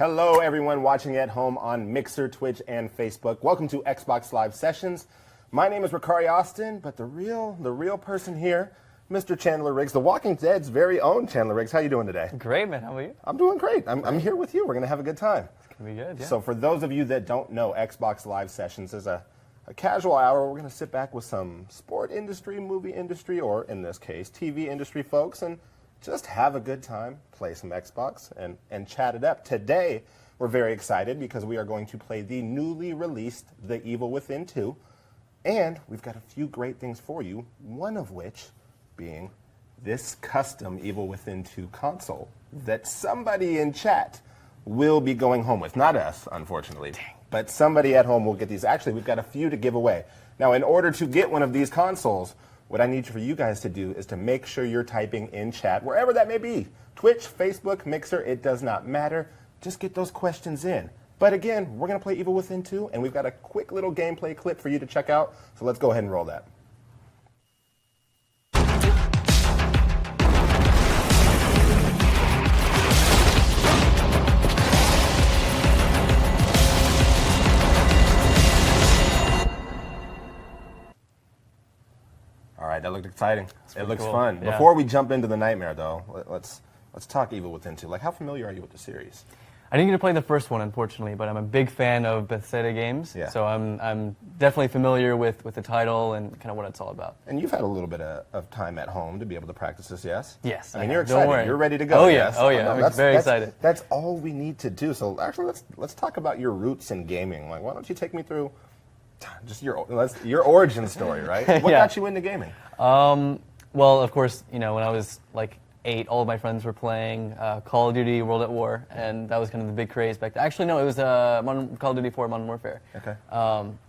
Hello, everyone watching at home on Mixer, Twitch, and Facebook. Welcome to Xbox Live Sessions. My name is Ricari Austin, but the real person here, Mr. Chandler Riggs, The Walking Dead's very own Chandler Riggs. How you doing today? Great, man. How are you? I'm doing great. I'm here with you. We're going to have a good time. It's going to be good, yeah. So for those of you that don't know, Xbox Live Sessions is a casual hour. We're going to sit back with some sport industry, movie industry, or in this case, TV industry folks, and just have a good time, play some Xbox, and chat it up. Today, we're very excited because we are going to play the newly released The Evil Within 2, and we've got a few great things for you, one of which being this custom Evil Within 2 console that somebody in chat will be going home with. Not us, unfortunately, but somebody at home will get these. Actually, we've got a few to give away. Now, in order to get one of these consoles, what I need for you guys to do is to make sure you're typing in chat, wherever that may be. Twitch, Facebook, Mixer, it does not matter. Just get those questions in. But again, we're going to play Evil Within 2, and we've got a quick little gameplay clip for you to check out. So let's go ahead and roll that. All right, that looked exciting. It looks cool. fun. Yeah. Before we jump into the nightmare, though, let's talk Evil Within 2. Like, how familiar are you with the series? I didn't get to play the first one, unfortunately, but I'm a big fan of Bethesda games. Yeah. So I'm definitely familiar with the title and kind of what it's all about. And you've had a little bit of time at home to be able to practice this, yes? Yes. I mean, I you're have. Don't excited. worry. You're ready to go. Oh, yeah. Yes? Oh, yeah. I'm very excited. That's all we need to do. So actually, let's talk about your roots in gaming. Like, why don't you take me through just your origin story, right? What Yeah. got you into gaming? Well, of course, when I was like 8, all of my friends were playing Call of Duty World at War, and that was kind of the big craze back then. Actually, no, it was Call of Duty 4 Modern Warfare. Okay.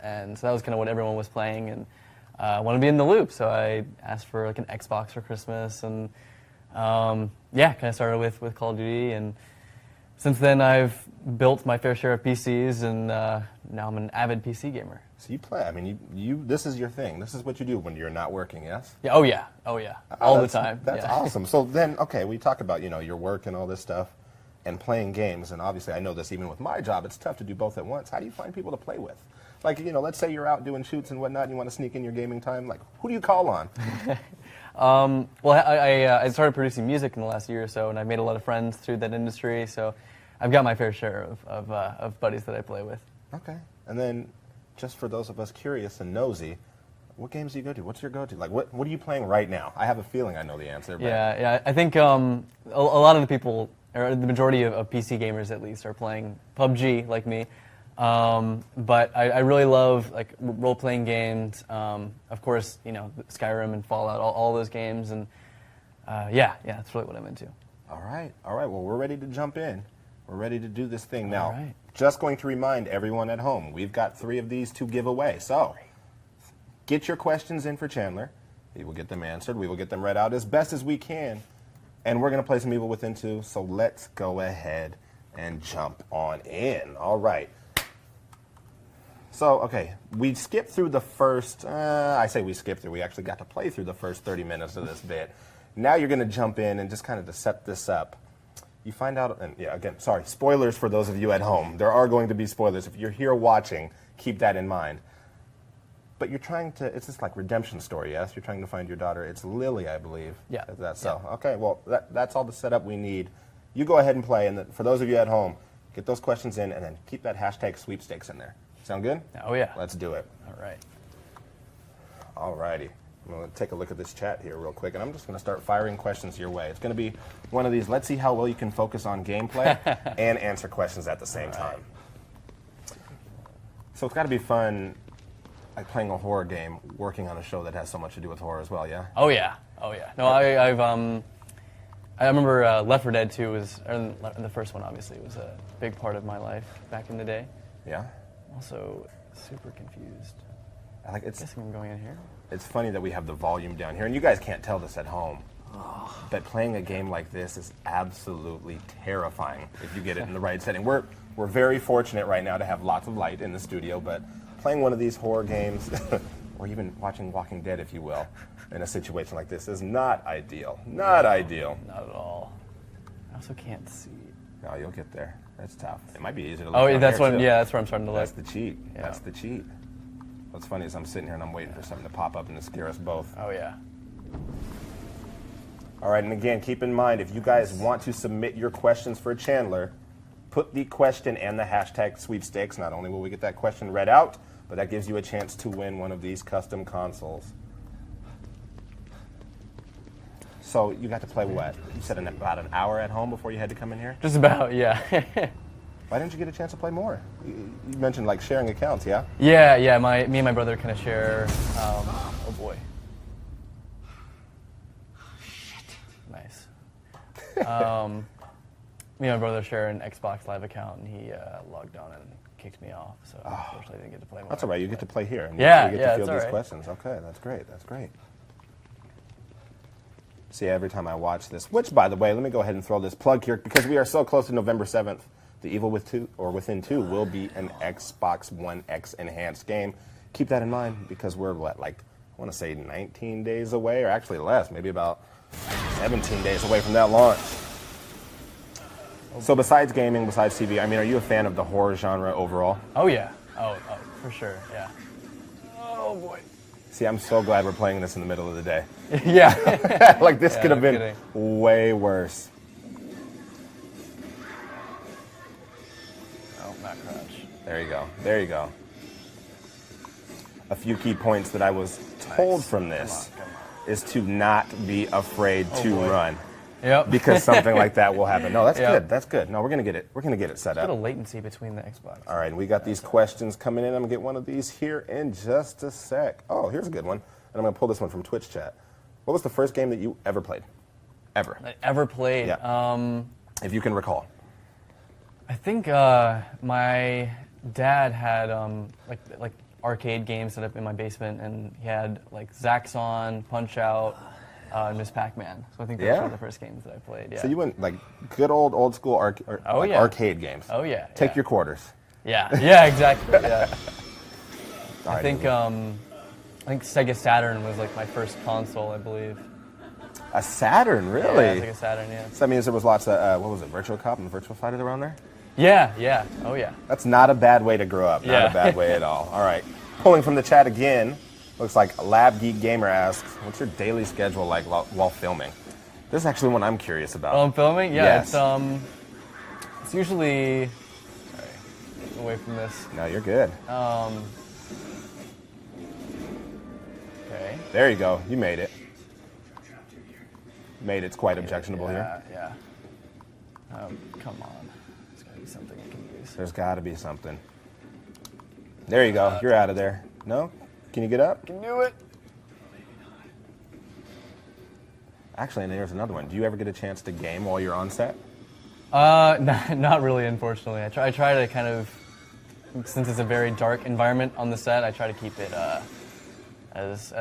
And so that was kind of what everyone was playing, and I wanted to be in the loop, so I asked for like an Xbox for Christmas, and kind of started with Call of Duty, and since then I've built my fair share of PCs, and now I'm an avid PC gamer. So you play. I mean, you. This is your thing. This is what you do when you're not working, yes? Yeah. Oh yeah. All the time. That's yeah. awesome. So then, okay, we talk about your work and all this stuff, and playing games. And obviously, I know this even with my job. It's tough to do both at once. How do you find people to play with? Like, let's say you're out doing shoots and whatnot, and you want to sneak in your gaming time. Like, who do you call on? Well, I started producing music in the last year or so, and I've made a lot of friends through that industry. So I've got my fair share of buddies that I play with. Okay. And then, just for those of us curious and nosy, what games do you go to? What's your go-to? Like, what are you playing right now? I have a feeling I know the answer. But Yeah. I think a lot of the people, or the majority of PC gamers at least, are playing PUBG like me. But I really love like role-playing games. Of course, Skyrim and Fallout, all those games, and that's really what I'm into. All right. Well, we're ready to jump in. We're ready to do this thing now. All right. Just going to remind everyone at home, we've got 3 of these to give away. So, get your questions in for Chandler. He will get them answered. We will get them read out as best as we can. And we're going to play some Evil Within 2. So let's go ahead and jump on in. All right. So, okay, we skipped through the first, I say we skipped through. We actually got to play through the first 30 minutes of this bit. Now you're going to jump in and just kind of to set this up. You find out, and again, sorry, spoilers for those of you at home. There are going to be spoilers. If you're here watching, keep that in mind. But you're trying to, it's this like redemption story, yes? You're trying to find your daughter. It's Lily, I believe. Yeah. Is that so? Yeah. Okay, well, that's all the setup we need. You go ahead and play, and for those of you at home, get those questions in, and then keep that hashtag sweepstakes in there. Sound good? Oh, yeah. Let's do it. All right. All righty. I'm going to take a look at this chat here real quick, and I'm just going to start firing questions your way. It's going to be one of these, let's see how well you can focus on gameplay and answer questions at the same time. So it's got to be fun, like playing a horror game, working on a show that has so much to do with horror as well, yeah? Oh, yeah. No, I remember Left 4 Dead 2 was, or the first one obviously, was a big part of my life back in the day. Yeah? Also, super confused. I guess I'm going in here. It's funny that we have the volume down here, and you guys can't tell this at home, but playing a game like this is absolutely terrifying if you get it in the right setting. We're very fortunate right now to have lots of light in the studio, but playing one of these horror games, or even watching Walking Dead, if you will, in a situation like this is not ideal. Not ideal. Not at all. I also can't see. Oh, you'll get there. That's tough. It might be easier to look Oh, down that's here, what. too. Yeah, that's where I'm starting to look. That's the cheat. Yeah. That's the cheat. What's funny is I'm sitting here and I'm waiting for something to pop up and to scare us both. Oh yeah. All right, and again, keep in mind, if you guys want to submit your questions for Chandler, put the question and the hashtag sweepstakes. Not only will we get that question read out, but that gives you a chance to win one of these custom consoles. So you got to play what? You said about an hour at home before you had to come in here? Just about. Yeah. Why didn't you get a chance to play more? You mentioned like sharing accounts, yeah? Yeah. Me and my brother kind of share. Oh boy. Nice. Me and my brother share an Xbox Live account, and he logged on and kicked me off. So unfortunately, I didn't get to play more. That's all right. You get to play here. And Yeah, you get yeah, to field that's these all right. questions. Okay, that's great. That's great. See, every time I watch this, which, by the way, let me go ahead and throw this plug here because we are so close to November 7th. The Evil Within 2 will be an Xbox One X enhanced game. Keep that in mind because we're, I want to say 19 days away, or actually less, maybe about 17 days away from that launch. So besides gaming, besides TV, I mean, are you a fan of the horror genre overall? Oh yeah. Oh, for sure. Yeah. Oh boy. See, I'm so glad we're playing this in the middle of the day. Yeah. Like, this Yeah, could have no been kidding. way worse. Oh, not crouch. There you go. There you go. A few key points that I was told Nice. from this Come on. is to not be afraid to boy. run Yep. because something like that will happen. No, that's Yep. good. That's good. No, we're gonna get it. We're gonna get it set a little up. latency between the Xbox. All right, and we got these questions coming in. I'm gonna get one of these here in just a sec. Oh, here's a good one. And I'm gonna pull this one from Twitch chat. What was the first game that you ever played? Ever? I ever played. Yeah. If you can recall. I think my dad had like arcade games set up in my basement, and he had like Zaxxon, Punch Out, and Miss Pac-Man. So I think those Yeah? were the first games that I played. Yeah. So you went like good old school Oh, yeah. arcade games. Oh yeah. Take yeah. your quarters. Yeah. Yeah. Exactly. Yeah. All I right, think Sega Saturn was like my first console, I believe. a Saturn, really? Yeah, Sega Saturn. Yeah. So that means there was lots of what was it, Virtual Cop and Virtual Fighter around there? Yeah. Yeah. Oh yeah. That's not a bad way to grow up. Not Yeah. a bad way at all. All right. Pulling from the chat again. Looks like Lab Geek Gamer asks, "What's your daily schedule like while filming?" This is actually one I'm curious about. While I'm filming, yeah, Yes. it's usually. Sorry, get away from this. No, you're good. Okay. There you go. You made it. Made it's quite objectionable here. Yeah. Come on. There's gotta be something I can use. There's got to be something. There you go. You're out of there. No? Can you get up? Can do it. Actually, and there's another one. Do you ever get a chance to game while you're on set? Not really, unfortunately. I try to kind of, since it's a very dark environment on the set, I try to keep it as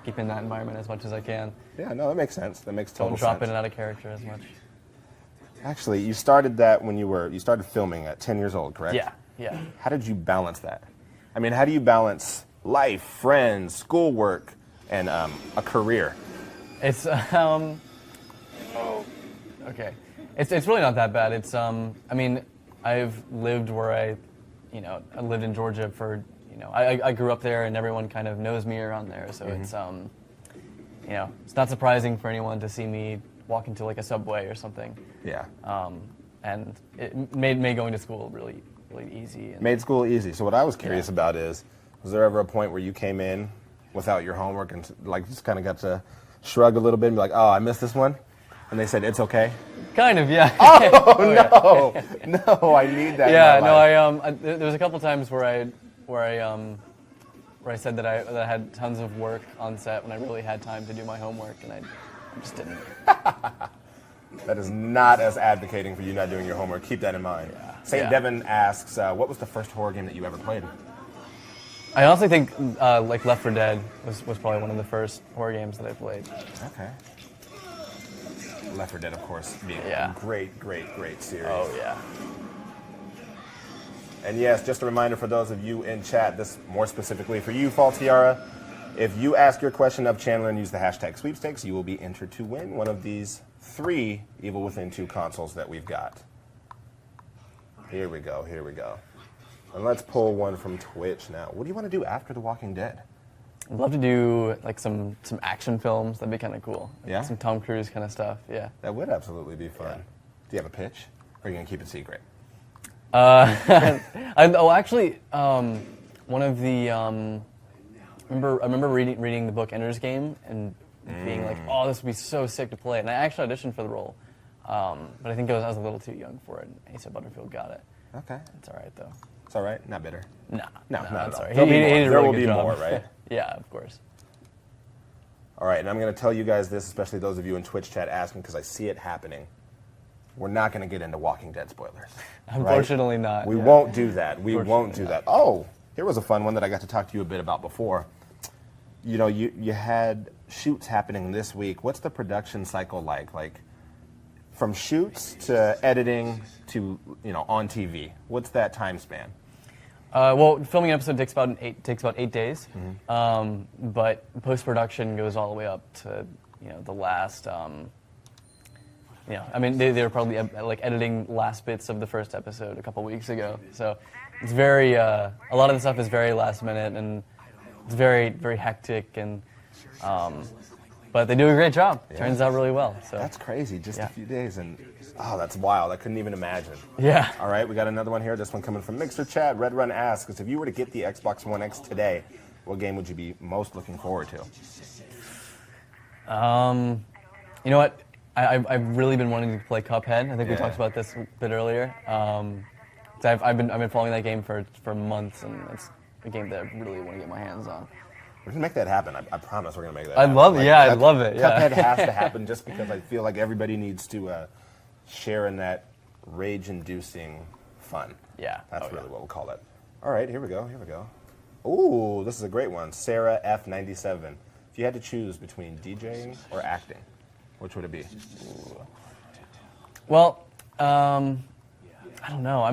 keep in that environment as much as I can. Yeah, no, that makes sense. That makes total Don't drop sense. in and out of character as much. Actually, you started that when you started filming at 10 years old, correct? Yeah. How did you balance that? I mean, how do you balance life, friends, schoolwork, and a career? It's okay. It's really not that bad. It's I mean, I've lived where I lived in Georgia for I grew up there, and everyone kind of knows me around there. So it's it's not surprising for anyone to see me walk into like a Subway or something. Yeah. And it made going to school really easy. And Made school easy. So what I was curious about is, was there ever a point where you came in without your homework and like just kind of got to shrug a little bit and be like, "Oh, I missed this one," and they said it's okay? kind of, yeah. Oh no, no, I need that. Yeah, in my no, life. there was a couple times where I said that I had tons of work on set when I really had time to do my homework, and I just didn't. That is not as advocating for you not doing your homework. Keep that in mind. Yeah. St. Yeah. Devin asks, what was the first horror game that you ever played? I honestly think like Left 4 Dead was probably one of the first horror games that I played. Okay. Left 4 Dead, of course, being Yeah. a great series. Oh yeah. And yes, just a reminder for those of you in chat, this more specifically for you, Fall Tiara. If you ask your question of Chandler and use the hashtag sweepstakes, you will be entered to win one of these 3 Evil Within 2 consoles that we've got. Here we go, here we go. And let's pull one from Twitch now. What do you want to do after The Walking Dead? I'd love to do like some action films. That'd be kind of cool. Like, Yeah? some Tom Cruise kind of stuff. Yeah. That would absolutely be fun. Yeah. Do you have a pitch? Or are you going to keep it secret? Actually, one of the I remember reading the book Ender's Game and being like, oh, this would be so sick to play. And I actually auditioned for the role, but I think I was a little too young for it. And Asa Butterfield got it. Okay. It's all right though. It's all right? Not bitter? No, Not at all. sorry. There'll be He more. did a There really will good be job. more, right? Yeah, of course. All right, and I'm going to tell you guys this, especially those of you in Twitch chat asking, because I see it happening. We're not going to get into Walking Dead spoilers. Unfortunately not. We yeah. won't do that. We won't do Unfortunately that. Oh, here was a fun one that I got to talk to you a bit about before. You know, you had shoots happening this week. What's the production cycle like? Like, from shoots to editing to, you know, on TV. What's that time span? Well, filming an episode takes about 8 days, Mm-hmm. but post-production goes all the way up to the last. I mean, they were probably like editing last bits of the first episode a couple weeks ago. So it's very a lot of the stuff is very last minute and it's very very hectic and. But they do a great job. Yeah. Turns out really well. So That's crazy. Just Yeah. a few days, and that's wild. I couldn't even imagine. yeah. All right, we got another one here. This one coming from Mixer Chat. Red Run asks, if you were to get the Xbox One X today, what game would you be most looking forward to? You know what? I've really been wanting to play Cuphead. I think we Yeah. talked about this a bit earlier. So I've been following that game for months, and it's a game that I really want to get my hands on. We're gonna make that happen. I promise we're gonna make that. I'd happen. love it. Yeah, I'd Cup- love it. Yeah. Cuphead has to happen just because I feel like everybody needs to share in that rage-inducing fun. Yeah. That's Oh, really yeah. what we'll call it. All right, here we go. Here we go. Ooh, this is a great one. Sarah F97. If you had to choose between DJing or acting, which would it be? Well, I don't know.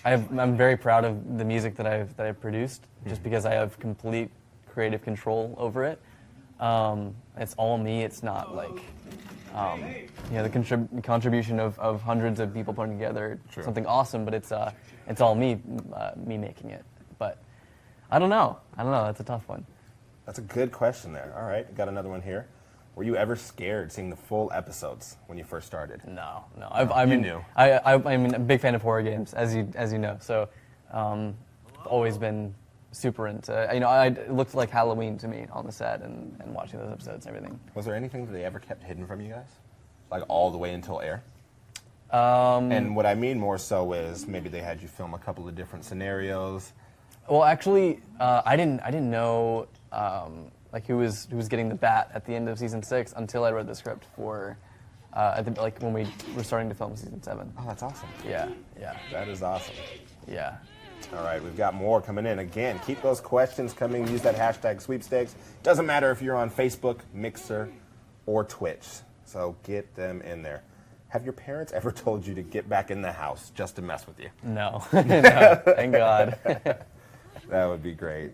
I'm very proud of the music that I've produced, just because I have complete creative control over it. It's all me. It's not like the contribution of hundreds of people putting together True. something awesome, but it's all me making it. But I don't know. That's a tough one. That's a good question there. All right, got another one here. Were you ever scared seeing the full episodes when you first started? No. You knew. I'm a big fan of horror games, as you know. So, always been super into. It looked like Halloween to me on the set and watching those episodes and everything. Was there anything that they ever kept hidden from you guys? Like all the way until air? And what I mean more so is maybe they had you film a couple of different scenarios. Well, actually, I didn't know like who was getting the bat at the end of season 6 until I read the script for when we were starting to film season 7. Oh, that's awesome. Yeah. That is awesome. Yeah. All right, we've got more coming in. Again, keep those questions coming. Use that hashtag sweepstakes. Doesn't matter if you're on Facebook, Mixer, or Twitch. So get them in there. Have your parents ever told you to get back in the house just to mess with you? No. No. Thank God. That would be great.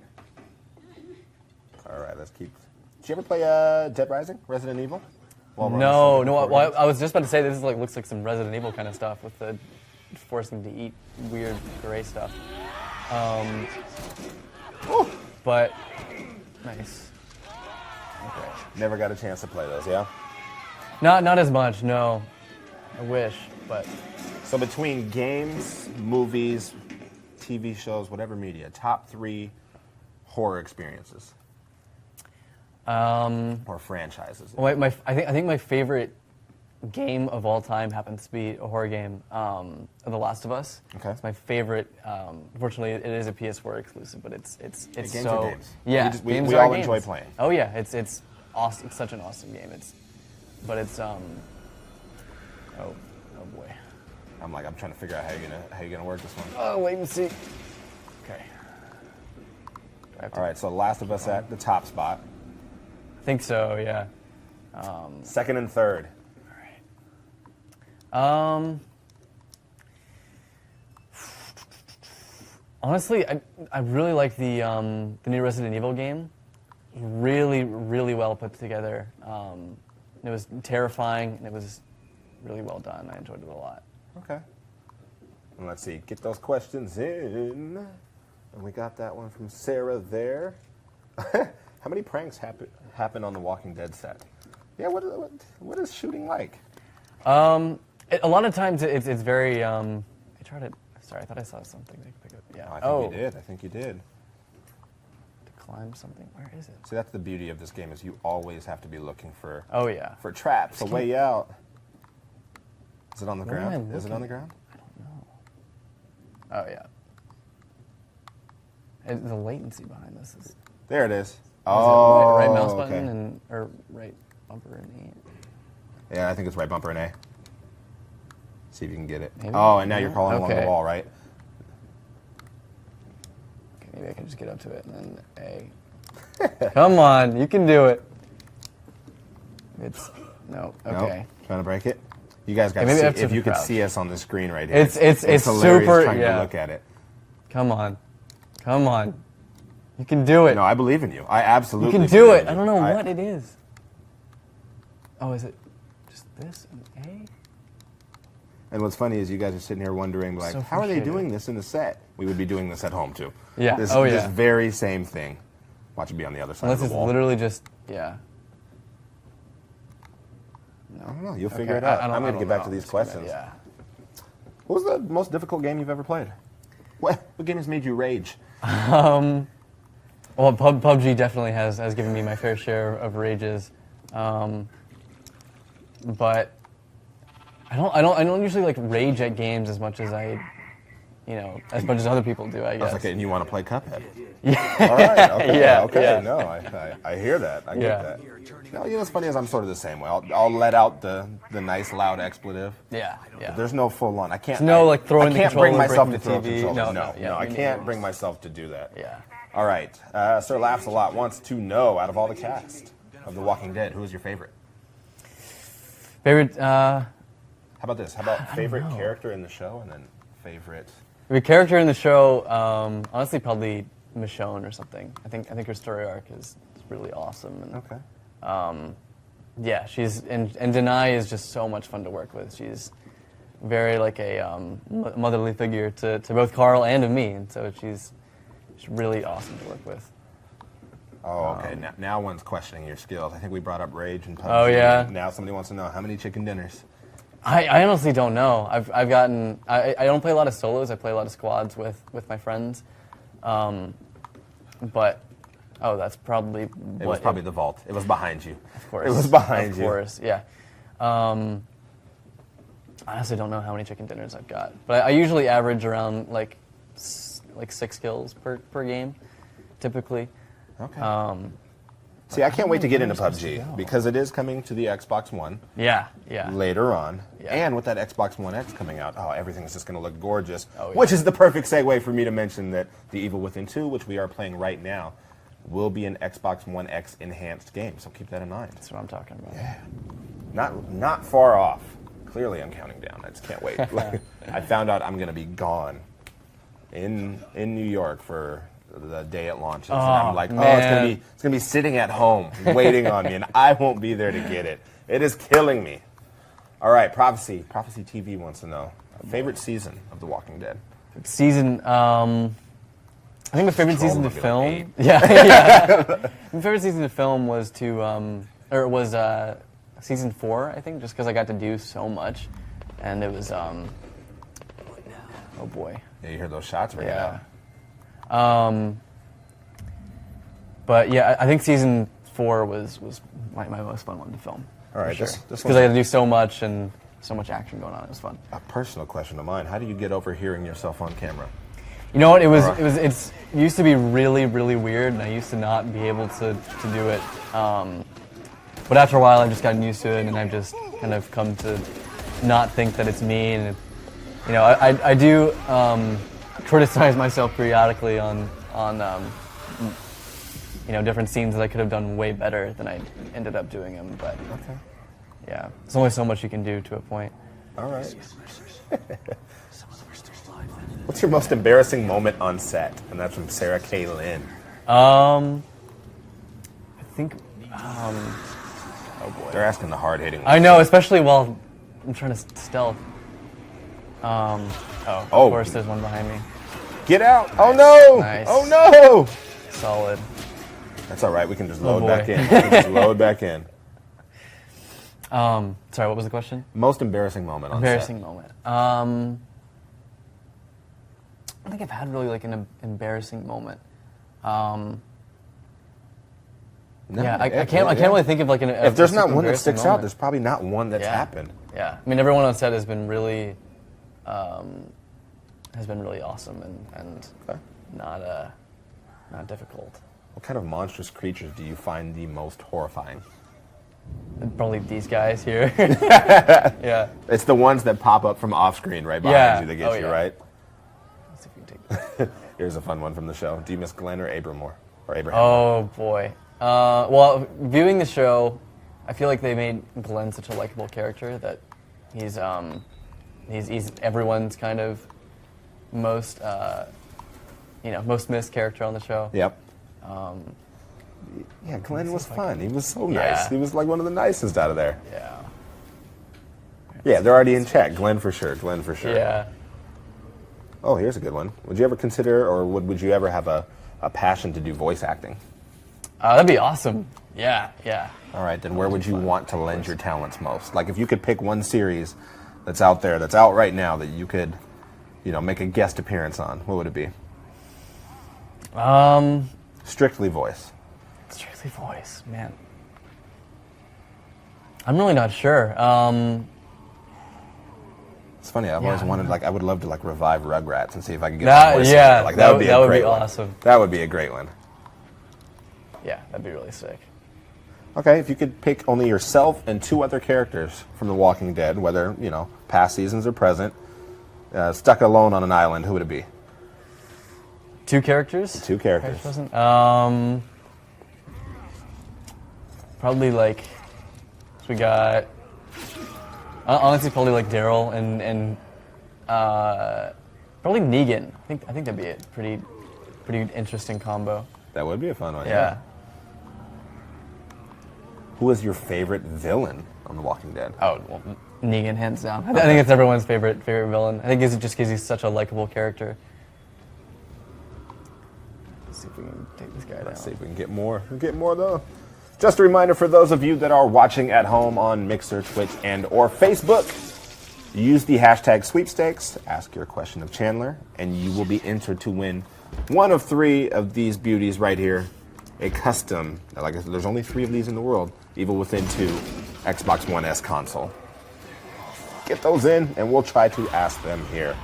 All right, let's keep. Did you ever play Dead Rising, Resident Evil? While we're on the No. subject of Well, horror I was just about to say this looks like some Resident Evil kind of stuff with the forcing to eat weird gray stuff. But nice. Okay. games? Never got a chance to play those, yeah? Not as much. No. I wish, but So between games, movies, TV shows, whatever media, top 3 horror experiences or franchises. well, I think my favorite game of all time happens to be a horror game, The Last of Us. Okay. It's my favorite. Unfortunately, it is a PS4 exclusive, but it's games so are games. yeah. We games we are all games. enjoy playing. Oh yeah, it's awesome. It's such an awesome game. It's oh boy. I'm trying to figure out how you're gonna work this one. Oh, wait and see. Okay. Do I have to- All right, so Last of Us at the top spot, I think so. Yeah. second and third. Honestly, I really like the new Resident Evil game. Really, really well put together. it was terrifying, and it was really well done. I enjoyed it a lot. Okay. And let's see, get those questions in. And we got that one from Sarah there. How many pranks happen on the Walking Dead set? Yeah, what is shooting like? A lot of times it's very. I tried to. Sorry, I thought I saw something. Pick up. Yeah. Oh, I think you did. I think you did. To climb something. Where is it? See, that's the beauty of this game is you always have to be looking for. Oh yeah. For traps, a way out. Is it on the Where am I ground? Is it looking? on the ground? I don't know. Oh yeah. The latency behind this is. There it is. Is Oh, it right mouse button okay. or right bumper and E? Yeah, I think it's right bumper and A. See if you can get it. Maybe? Oh, and now you're crawling along the Okay. wall, right? Okay, maybe I can just get up to it and then A. Come on, you can do it. It's no. Okay. Nope. Trying to break it. You guys got Okay, maybe I have to see to if you could crouch. see us on the screen right here. It's hilarious super. trying Yeah. to look at it. Come on. Come on. You can do it. No, I believe in you. I you absolutely can do believe it. in I don't you. know what it is. Oh, is it just this and A? And what's funny is you guys are sitting here wondering, like, So how are they frustrated. doing this in the set? We would be doing this at home, too. Yeah. This, Oh, this yeah. very same thing. Watch it be on the other side Unless of it's the wall. literally just yeah. I don't know. You'll Okay, figure it out. I don't- I'm I going to don't get back know. to these It's gonna- questions. Yeah. What was the most difficult game you've ever played? What game has made you rage? Well, PUBG definitely has given me my fair share of rages, but I don't usually like rage at games as much as as much as other people do. I I was guess. like, and you want to play Cuphead? Yeah. All right. Okay. Yeah, Okay. yeah. No, I hear that. I get Yeah. that. No, you know what's funny is I'm sort of the same way. I'll let out the nice loud expletive. Yeah. But there's no full on. I can't. There's no, like, throwing I the can't bring controller, myself to breaking throw the TV. controllers. No, yeah, I me can't neither. bring myself to do that. Yeah. All right. Sir Laughs a Lot wants to know, out of all the cast of The Walking Dead, who is your favorite? Favorite How about this? How about favorite character in the show and then favorite? character in the show? Honestly, probably Michonne or something. I think her story arc is really awesome. And, Okay. Yeah, she's and Denai is just so much fun to work with. She's very like a motherly figure to both Carl and to me, and so she's really awesome to work with. Oh, okay. Now one's questioning your skills. I think we brought up Rage and PUBG. Oh, yeah. Now somebody wants to know how many chicken dinners. I honestly don't know. I've gotten I don't play a lot of solos. I play a lot of squads with my friends, but that's probably It was probably the vault. It was behind you. of course It was behind you. Of course, yeah. I honestly don't know how many chicken dinners I've got, but I usually average around like 6 kills per game, typically. Okay. See, I can't wait to get into supposed to PUBG go. because it is coming to the Xbox One Yeah. later on. Yeah. And with that Xbox One X coming out, everything is just going to look gorgeous. Oh, yeah. Which is the perfect segue for me to mention that The Evil Within 2, which we are playing right now, will be an Xbox One X enhanced game. So keep that in mind. That's what I'm talking about. Not far off. Clearly, I'm counting down. I just can't wait. I found out I'm going to be gone in New York for the day it launches. And I'm like, man. it's gonna be sitting at home waiting on me, and I won't be there to get it. It is killing me. All right, Prophecy TV wants to know favorite season of The Walking Dead. Season, I think my favorite season to Control would be film. Yeah. My favorite season to film was season 4, I think, just because I got to do so much, and it was oh boy. Yeah, you hear those shots ringing Yeah. out. But yeah, I think season 4 was my most fun one to film. All right, for sure. this Because one's I had to do so much and so much action going on. It was fun. a personal question of mine. How do you get over hearing yourself on camera? You know what? It Alright. used to be really, really weird, and I used to not be able to do it. But after a while, I've just gotten used to it, and I've just kind of come to not think that it's me. And I do criticize myself periodically on different scenes that I could have done way better than I ended up doing them. But yeah, there's only so much you can do to a point. All right. What's your most embarrassing moment on set? And that's from Sarah K. Lynn. I think Oh boy. They're asking the hard-hitting I ones. know, especially while I'm trying to stealth. Of course there's one behind me. Get out! Oh no! Nice. Oh no! Solid. That's all right. We can just load boy. back in. We can just load back in. Sorry, what was the question? Most embarrassing moment on Embarrassing moment. I don't think I've had really like an embarrassing moment. set? No, I can't really think of like an. If there's not one that embarrassing sticks out, moment. there's probably not one that's happened. Yeah, I mean everyone on set has been really awesome and Okay. not difficult. What kind of monstrous creatures do you find the most horrifying? Probably these guys here. Yeah. It's the ones that pop up from off screen right behind you that get you, right? Let's see if we can take this. Here's a fun one from the show. Do you miss Glenn or Abraham more? Or Abraham? Oh boy. Well, viewing the show, I feel like they made Glenn such a likable character that he's everyone's kind of most most missed character on the show. Yep. Yeah, Glenn was fun. He was so nice. Yeah. He was like one of the nicest out of there. Yeah. Yeah, they're already in chat. Glenn for sure. Glenn for sure. Yeah. Oh, here's a good one. Would you ever consider, or would you ever have a passion to do voice acting? That'd be awesome. Yeah. Yeah. All right, then where would you want to lend your talents most? Like if you could pick one series that's out there, that's out right now, that you could, make a guest appearance on, what would it be? Strictly voice. Strictly voice, man. I'm really not sure. It's funny. I've always wanted, I would love to revive Rugrats and see if I could get That- some voice yeah, in there. That would be a great one. awesome. That would be a great one. Yeah, that'd be really sick. Okay, if you could pick only yourself and 2 other characters from The Walking Dead, whether, past seasons or present, stuck alone on an island, who would it be? 2 characters? 2 characters. Probably so we got honestly probably Daryl and probably Negan. I think that'd be a pretty interesting combo. That would be a fun one. Yeah. Who was your favorite villain on The Walking Dead? Oh, well, Negan, hands down. I think it's everyone's favorite villain. I think it's just because he's such a likable character. Let's see if we can take this guy down. Let's see if we can get more. We'll get more though. Just a reminder for those of you that are watching at home on Mixer, Twitch, and or Facebook, use the hashtag sweepstakes, ask your question of Chandler, and you will be entered to win one of 3 of these beauties right here. A custom, there's only 3 of these in the world, Evil Within 2 Xbox One S console. Get those in, and we'll try to ask them here.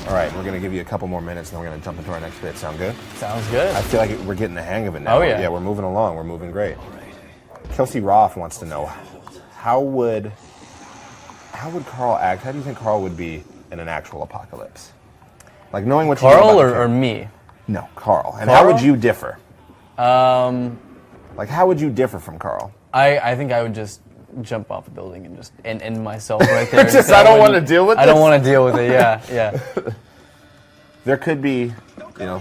All right, we're going to give you a couple more minutes, and then we're going to jump into our next bit. Sound good? Sounds good. I feel like we're getting the hang of it now. Oh, yeah. Yeah, we're moving along. We're moving great. Kelsey Roth wants to know, how would Carl act? How do you think Carl would be in an actual apocalypse? Knowing what you know Carl about or me? No, Carl. And Carl? how would you differ? How would you differ from Carl? I think I would just jump off a building and just end myself right there. Just, I don't want to deal with this? I don't want to deal with it, yeah. There could be,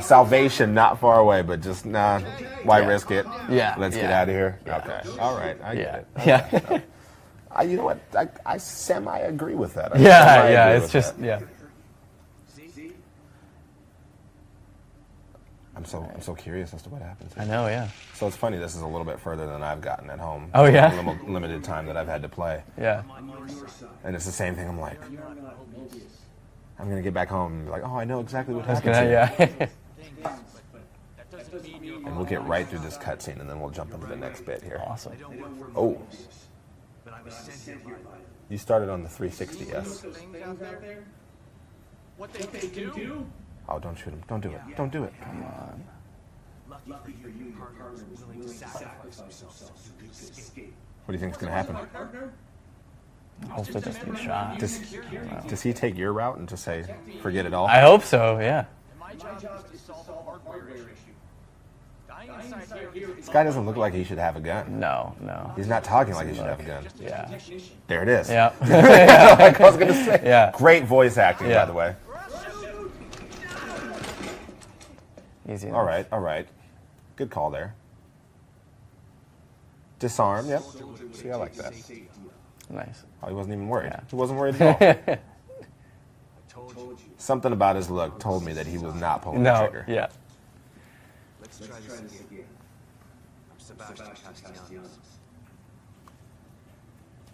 salvation not far away, but just, why risk it? Yeah. Let's get out of here. Yeah. Okay. All right. I get it. Yeah. You know what? I semi-agree with that. Yeah, it's just, yeah. I'm so curious as to what happens here. I know, yeah. So it's funny, this is a little bit further than I've gotten at home. Oh, yeah? Limited time that I've had to play. Yeah. And it's the same thing. I'm like, I'm going to get back home and be like, oh, I know exactly what happens here. Yeah. And we'll get right through this cutscene, and then we'll jump into the next bit here. Awesome. Oh. You started on the 360, yes? What they can do? Oh, don't shoot him. Don't do it. Don't do it. Come on. Lucky for you, your partner was willing to sacrifice themselves so you could escape. What do you think is going to happen? Hopefully just get shot. Does he take your route and just say, forget it all? I hope so, yeah. My job is to solve our hardware issue. Dying inside here This guy doesn't look like he should have a gun. No. He's not talking like he should have a gun. Yeah. There it is. Yeah. Like I was going to say. Yeah. Great voice acting, Yeah. by the way. Easy All enough. right. Good call there. Disarm, yep. See, I like that. Nice. Oh, he wasn't even worried. Yeah. He wasn't worried at all. Something about his look told me that he was not pulling the No. trigger. Yeah. Let's try this again. I'm Sebastian Castellanos.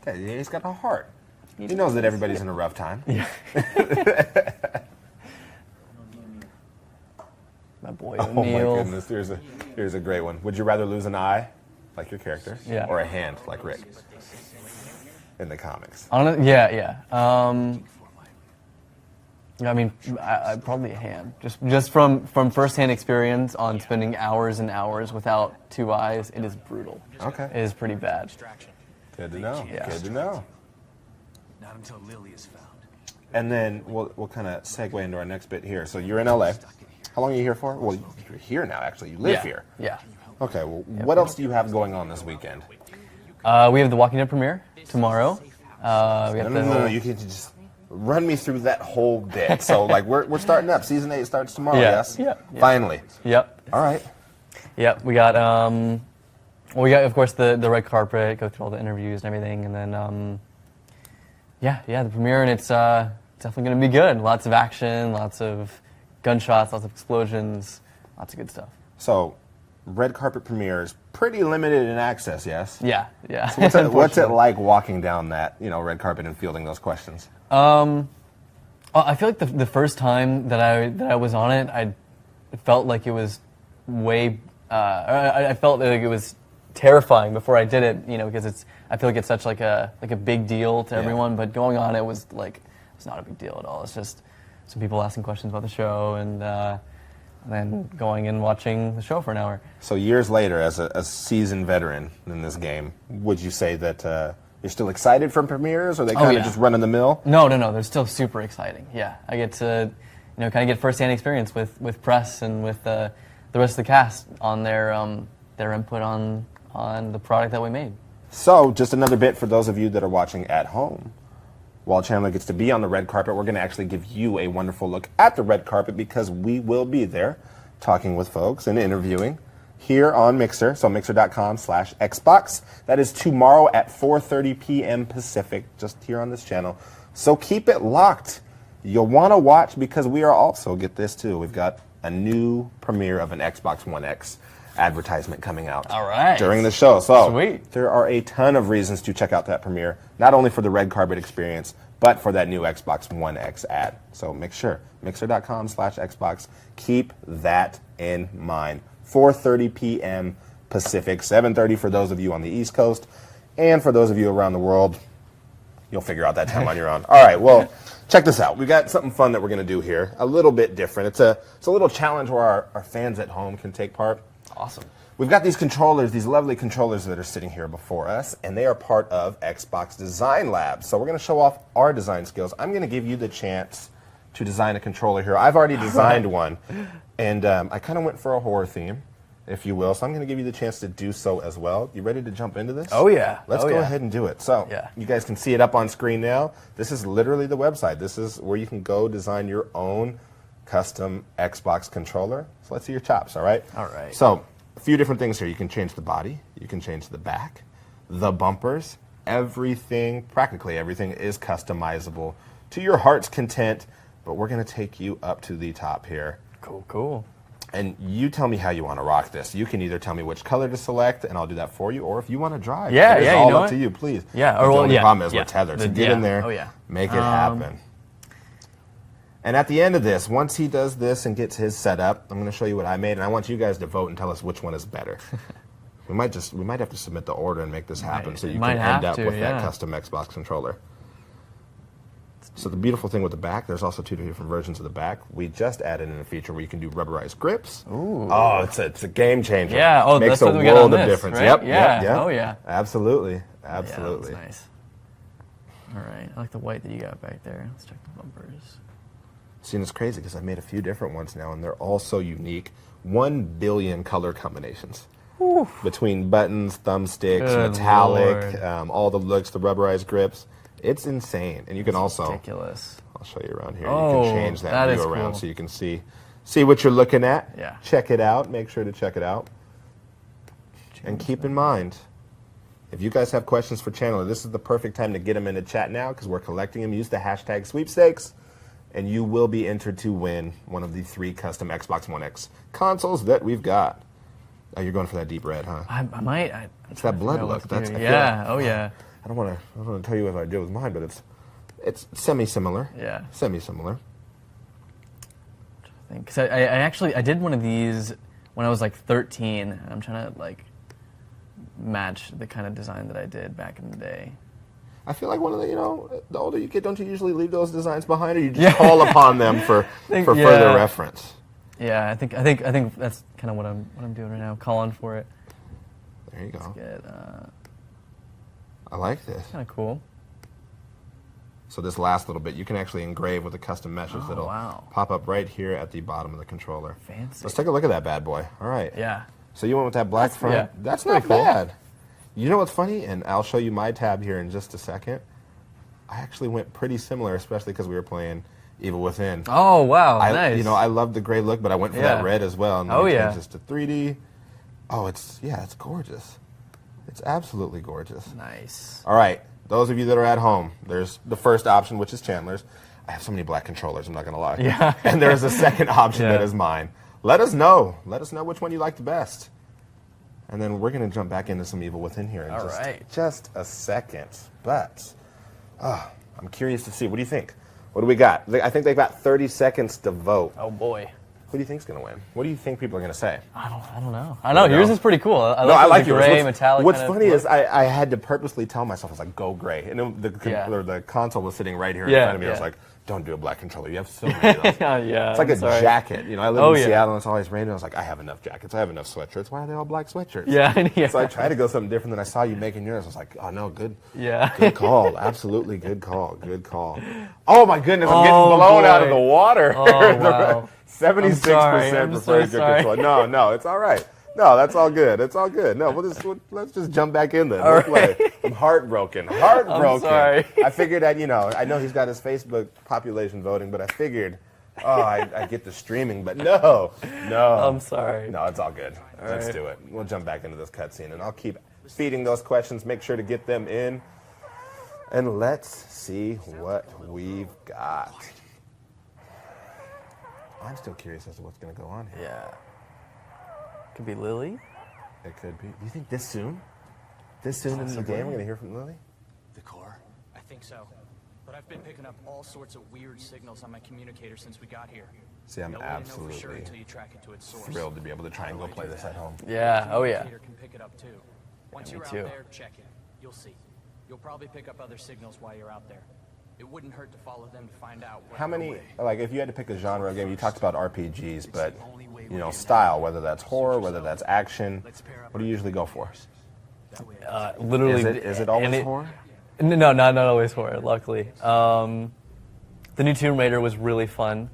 Okay, he's got a heart. He knows that everybody's in a rough time. Yeah. My boy Oh my O'Neal. goodness, here's a great one. Would you rather lose an eye, like your character, Yeah. or a hand, like Rick, in the comics? Yeah. I mean, I probably a hand. Just from firsthand experience on spending hours and hours without two eyes, it is brutal. Okay. It is pretty bad. Good to know. Yeah. Good to know. Not until Lily is found. And then we'll kind of segue into our next bit here. So you're in LA. How long are you here for? Well, you're here now, actually. You live Yeah. here. Yeah. Okay, well, what else do you have going on this weekend? We have the Walking Dead premiere tomorrow. We have No, you can just run me through that whole bit. So, like, we're starting up. Season 8 starts tomorrow, Yeah. yes? Yeah. Finally. Yep. All right. Yep. We got of course the red carpet, go through all the interviews and everything, and then the premiere, and it's definitely going to be good. Lots of action, lots of gunshots, lots of explosions, lots of good stuff. So, red carpet premiere is pretty limited in access, yes? Yeah. What's it like walking down that, red carpet and fielding those questions? Well, I feel like the first time that I was on it, I felt like it was I felt like it was terrifying before I did it, because I feel like it's such like a big deal to everyone, but going on it was like, it's not a big deal at all. It's just some people asking questions about the show, and then going and watching the show for an hour. So years later, as a seasoned veteran in this game, would you say that you're still excited for premieres, or are they kind of just run in the mill? No, they're still super exciting. Yeah, I get to, kind of get firsthand experience with press and with the rest of the cast on their input on the product that we made. So, just another bit for those of you that are watching at home. While Chandler gets to be on the red carpet, we're going to actually give you a wonderful look at the red carpet, because we will be there talking with folks and interviewing here on Mixer. So mixer.com/Xbox. That is tomorrow at 4:30 p.m. Pacific, just here on this channel. So keep it locked. You'll want to watch, because we are also, get this too, we've got a new premiere of an Xbox One X advertisement coming out All right. during the show. So Sweet. there are a ton of reasons to check out that premiere, not only for the red carpet experience, but for that new Xbox One X ad. So make sure, mixer.com/Xbox, keep that in mind. 4:30 p.m. Pacific, 7:30 for those of you on the East Coast, and for those of you around the world, you'll figure out that time on your own. All right, well, check this out. We've got something fun that we're going to do here, a little bit different. It's a little challenge where our fans at home can take part. Awesome. We've got these controllers, these lovely controllers that are sitting here before us, and they are part of Xbox Design Lab. So we're going to show off our design skills. I'm going to give you the chance to design a controller here. I've already designed one, and I kind of went for a horror theme, if you will. So I'm going to give you the chance to do so as well. You ready to jump into this? Oh, yeah. Let's go ahead and do it. So you guys can see it up on screen now. This is literally the website. This is where you can go design your own custom Xbox controller. So let's see your chops, all right? All right. So a few different things here. You can change the body. You can change the back, the bumpers. Everything, practically everything, is customizable to your heart's content. But we're going to take you up to the top here. Cool. And you tell me how you want to rock this. You can either tell me which color to select, and I'll do that for you, or if you want to drive. Yeah, it's yeah, all you know up what? to you, please. Yeah, The only problem is yeah. we're tethered, so The- get yeah. in there, Oh, yeah. make it happen. And at the end of this, once he does this and gets his set up, I'm going to show you what I made, and I want you guys to vote and tell us which one is better. we might have to submit the order and make this happen, so you can Might end have up to, with that yeah. custom Xbox controller. So the beautiful thing with the back, there's also two different versions of the back. We just added in a feature where you can do rubberized grips. Ooh. Oh, it's a game changer. Yeah. Oh, Makes that's a what we got on world of this, difference. right? Yep. Yeah. Yep. Oh, yeah. Absolutely. Yeah, Absolutely. that's nice. All right. I like the white that you got back there. Let's check the bumpers. See, and it's crazy because I've made a few different ones now, and they're all so unique. 1 billion color combinations. Between buttons, thumbsticks, Good metallic, Lord. all the looks, the rubberized grips. It's insane. And you can also, Ridiculous. I'll show you around here. Oh, you can change that that view is around cool. so you can see what you're looking at. Yeah. Check it out. Make sure to check it out. And keep in mind, If you guys have questions for Chandler, this is the perfect time to get them in the chat now because we're collecting them. Use the hashtag sweepstakes, and you will be entered to win one of the 3 custom Xbox One X consoles that we've got. Oh, you're going for that deep red, huh? I might. It's that blood look. That's yeah. Oh yeah. I don't want to tell you what I did with mine, but it's semi-similar. Yeah. Semi-similar. Because I actually did one of these when I was like 13. And I'm trying to like match the kind of design that I did back in the day. I feel like one of the, the older you get, don't you usually leave those designs behind, or you just call upon them for further reference? Yeah, I think that's kind of what I'm doing right now, calling for it. There you go. Get, I like this. Kind of cool. So this last little bit, you can actually engrave with the custom meshes that'll pop up right here at the bottom of the controller. Fancy. Let's take a look at that bad boy. All right. Yeah. So you went with that black front. Yeah, That's not bad. You know what's funny? And I'll show you my tab here in just a second. I actually went pretty similar, especially because we were playing Evil Within. Oh, wow. Nice. I love the gray look, but I went for that red as well. And change this to 3D. Oh, it's gorgeous. It's absolutely gorgeous. Nice. All right. Those of you that are at home, there's the first option, which is Chandler's. I have so many black controllers, I'm not going to lie. Yeah. And there's a second option that is mine. Let us know. Let us know which one you like the best. And then we're going to jump back into some Evil Within here in just a second. But I'm curious to see. What do you think? What do we got? I think they've got 30 seconds to vote. Oh, boy. Who do you think's going to win? What do you think people are going to say? I don't know. I know. Yours is pretty cool. I like yours. gray, metallic. What's funny is I had to purposely tell myself, I was like, go gray. And then the console was sitting right here in front of me. I was like, don't do a black controller. You have so many of those. It's like jacket. I live in Seattle and it's always raining. I was like, I have enough jackets. I have enough sweatshirts. Why are they all black sweatshirts? Yeah. So I tried to go something different. Then I saw you making yours. I was like, oh, no, good. Yeah. Good call. Absolutely good call. Good call. Oh, my goodness. I'm getting blown out of the water. Oh, wow. 76% prefer good control. No, it's all right. No, that's all good. It's all good. No, let's just jump back in there. I'm heartbroken. I'm sorry. I figured that, I know he's got his Facebook population voting, but I figured, I get the streaming, but no. I'm sorry. No, it's all good. Let's do it. We'll jump back into this cutscene, and I'll keep feeding those questions. Make sure to get them in, and let's see what we've got. I'm still curious as to what's going to go on here. Yeah. Could be Lily. It could be. Do you think this soon? This soon in the game we're going to hear from Lily? The core? I think so. But I've been picking up all sorts of weird signals on my communicator since we got here. See, I'm absolutely thrilled to be able to try and go play this at home. Yeah, oh yeah. Can pick it up too. Once me you're too. out there, check it. You'll see. You'll probably pick up other signals while you're out there. It wouldn't hurt to follow them to find out. How many, if you had to pick a genre of game, you talked about RPGs, but, style, whether that's horror, whether that's action, what do you usually go for? Literally. Is it always horror? No, not always horror, luckily. The new Tomb Raider was really fun.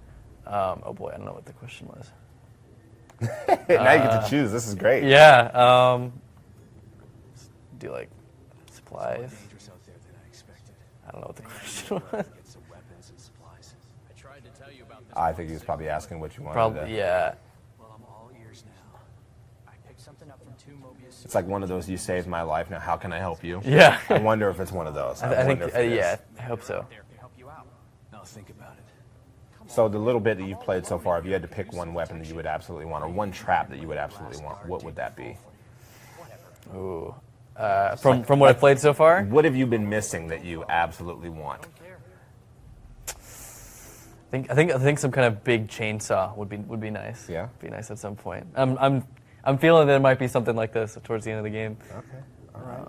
Oh boy, I don't know what the question was. Now you get to choose. This is great. Yeah. Do like supplies? I don't know what the question was. I think he was probably asking what you wanted. Probably, yeah. Well, I'm all ears now. I picked something up from 2 Mobius. It's like one of those, you saved my life, now how can I help you? Yeah. I wonder if it's one of those. I think, yeah, I hope so. Help you out. Now think about it. So the little bit that you've played so far, if you had to pick one weapon that you would absolutely want, or one trap that you would absolutely want, what would that be? Ooh. From what I've played so far? What have you been missing that you absolutely want? I think some kind of big chainsaw would be nice. Yeah, be nice at some point. I'm feeling there might be something like this towards the end of the game. Okay, all right.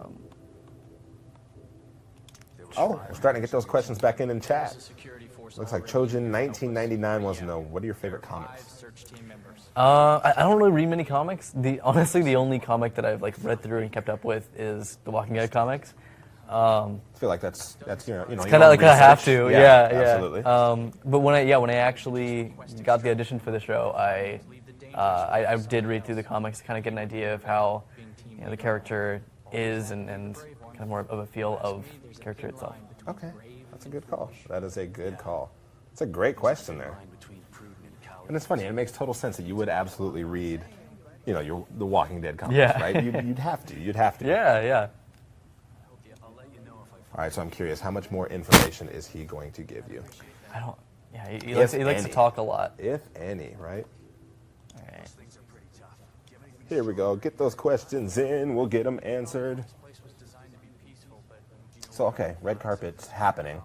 We're starting to get those questions back in chat. Looks like Trojan 1999 wants to know, what are your favorite comics? I don't really read many comics. Honestly, the only comic that I've read through and kept up with is the Walking Dead comics. I feel like that's it's kind of like I have to. Yeah, absolutely. But when I actually got the audition for the show, I did read through the comics to kind of get an idea of how the character is and kind of more of a feel of the character itself. Okay, that's a good call. That is a good call. It's a great question there. And it's funny, it makes total sense that you would absolutely read, the Walking Dead comics, right? You'd have to. Yeah. All right, so I'm curious, how much more information is he going to give you? I don't. Yeah, he If likes to any. talk a lot. If any, right? All right. Things are pretty tough. Do you have any Here we go. Get those questions in. We'll get them answered. This place was designed to be peaceful, but So, okay, red carpet's happening.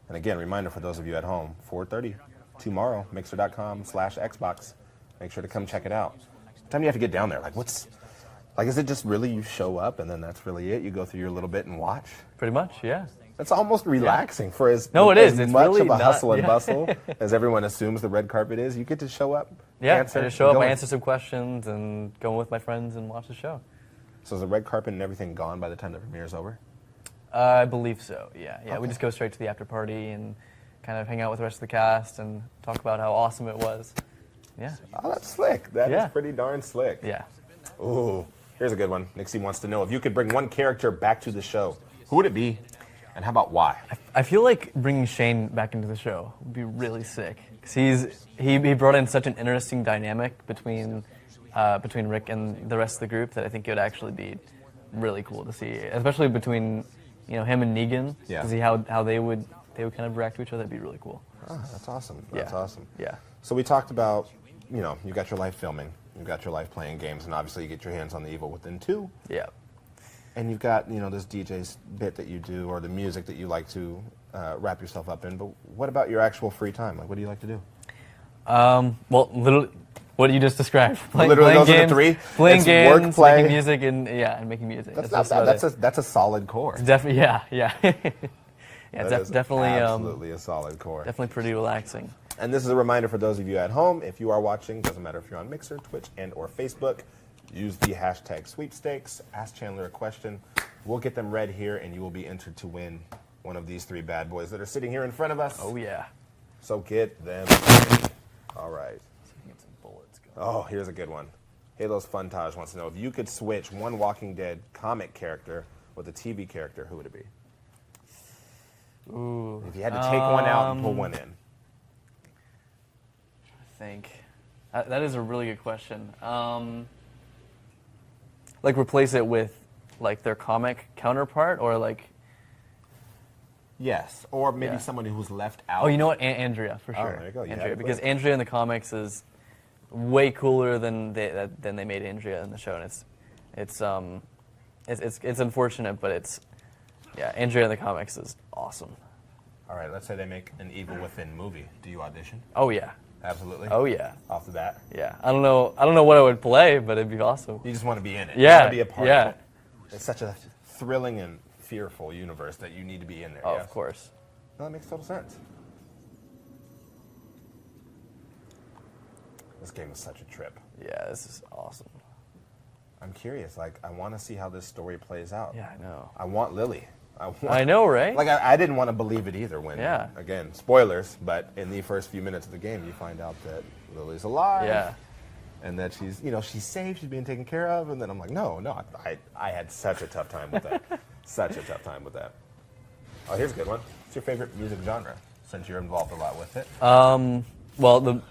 And again, reminder for those of you at home, 4:30 tomorrow, mixer.com/Xbox. Make sure to come check it out. What time do you have to get down there? Like, is it just really you show up and then that's really it? You go through your little bit and watch? Pretty much, yeah. That's almost relaxing for as, No, it as is. It's much really of a not- hustle and yeah. bustle as everyone assumes the red carpet is. You get to show up, Yeah, answer, I just show up, go I in. answer some questions, and go with my friends and watch the show. So is the red carpet and everything gone by the time the premiere is over? I believe so. Yeah, yeah. We Okay. just go straight to the after party and kind of hang out with the rest of the cast and talk about how awesome it was. Yeah, Oh, that's slick. That is Yeah. pretty darn slick. yeah. Ooh, here's a good one. Nixie wants to know, if you could bring one character back to the show, who would it be? And how about why? I feel like bringing Shane back into the show would be really sick because he brought in such an interesting dynamic between Rick and the rest of the group that I think it would actually be really cool to see, especially between him and Negan. Yeah. To see how they would kind of react to each other. That'd be really cool. Oh, that's awesome. That's Yeah. awesome. Yeah. So we talked about, you got your life filming, you've got your life playing games, and obviously you get your hands on the Evil Within 2. Yeah. And you've got, this DJ's bit that you do or the music that you like to wrap yourself up in. But what about your actual free time? Like, what do you like to do? Well, literally, what you just described. Literally, those are the games, three? Playing It's games, work, play. making music, and making music. That's not about bad. it. That's a solid core. Definitely, yeah. Yeah, That is definitely, absolutely a solid core. definitely pretty relaxing. And this is a reminder for those of you at home, if you are watching, doesn't matter if you're on Mixer, Twitch, and or Facebook, use the hashtag sweepstakes, ask Chandler a question. We'll get them read here, and you will be entered to win one of these three bad boys that are sitting here in front of us. Oh yeah. So get them ready. All right. Get some bullets going. Oh, here's a good one. Halo's Funtage wants to know, if you could switch one Walking Dead comic character with a TV character, who would it be? Ooh. If you had to take one out and pull one in. I think that is a really good question. Like replace it with like their comic counterpart, or like Yes, or maybe Yeah. someone who's left out. oh, you know what, Andrea for Oh, sure. there you go. You had Andrea, it because quick. Andrea in the comics is way cooler than they made Andrea in the show, and it's unfortunate, but it's Andrea in the comics is awesome. All right, let's say they make an Evil Within movie. Do you audition? Oh yeah, Absolutely. oh yeah, Off the bat? yeah. I don't know what I would play, but it'd be awesome. You just want to be in it. Yeah, You want to be a part yeah. of it. It's such a thrilling and fearful universe that you need to be in there. Oh, yes? of course. No, that makes total sense. This game is such a trip. Yeah, this is awesome. I'm curious. Like, I want to see how this story plays out. Yeah, I know. I want Lily. I know, right? Like, I didn't want to believe it either when, Yeah. again, spoilers, but in the first few minutes of the game, you find out that Lily's alive. Yeah. And that she's, she's safe, she's being taken care of. And then I'm like, no, I had such a tough time with that. Such a tough time with that. Oh, here's a good one. What's your favorite music genre, since you're involved a lot with it? Well,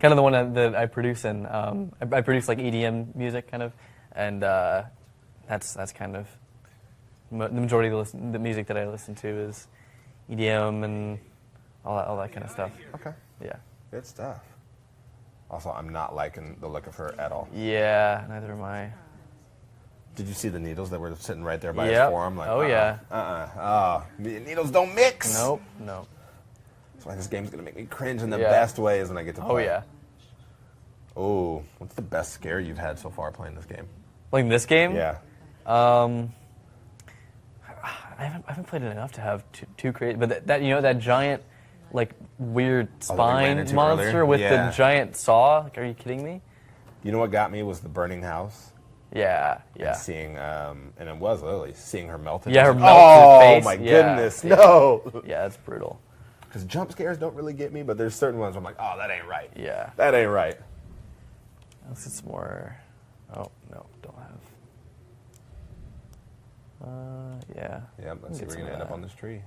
kind of the one that I produce in. I produce like EDM music, kind of, and that's kind of the majority of the music that I listen to is EDM and all that kind of stuff. Okay. Yeah. Good stuff. Also, I'm not liking the look of her at all. Yeah. Neither am I. Did you see the needles that were sitting right there by Yep. his forearm? Like, Oh, yeah. Me and needles don't mix. Nope. That's why this game's gonna make me cringe in the Yeah. best ways when I get to play. Oh yeah. Oh, what's the best scare you've had so far playing this game? Like this game? Yeah. I haven't played it enough to have too crazy. But that giant, like weird Oh, that we ran spine into monster earlier? with Yeah. the giant saw. Like, are you kidding me? You know what got me was the burning house. Yeah. And Yeah. seeing, and it was Lily, seeing her melted. Yeah, her oh, melted face. my Yeah. goodness, Yeah. no. Yeah, that's brutal. Because jump scares don't really get me, but there's certain ones where I'm like, oh, that ain't right. Yeah. That ain't right. Unless it's more. Oh no, don't have. Yeah. Yeah, let's see Get if we're some going to of end up that. on this tree.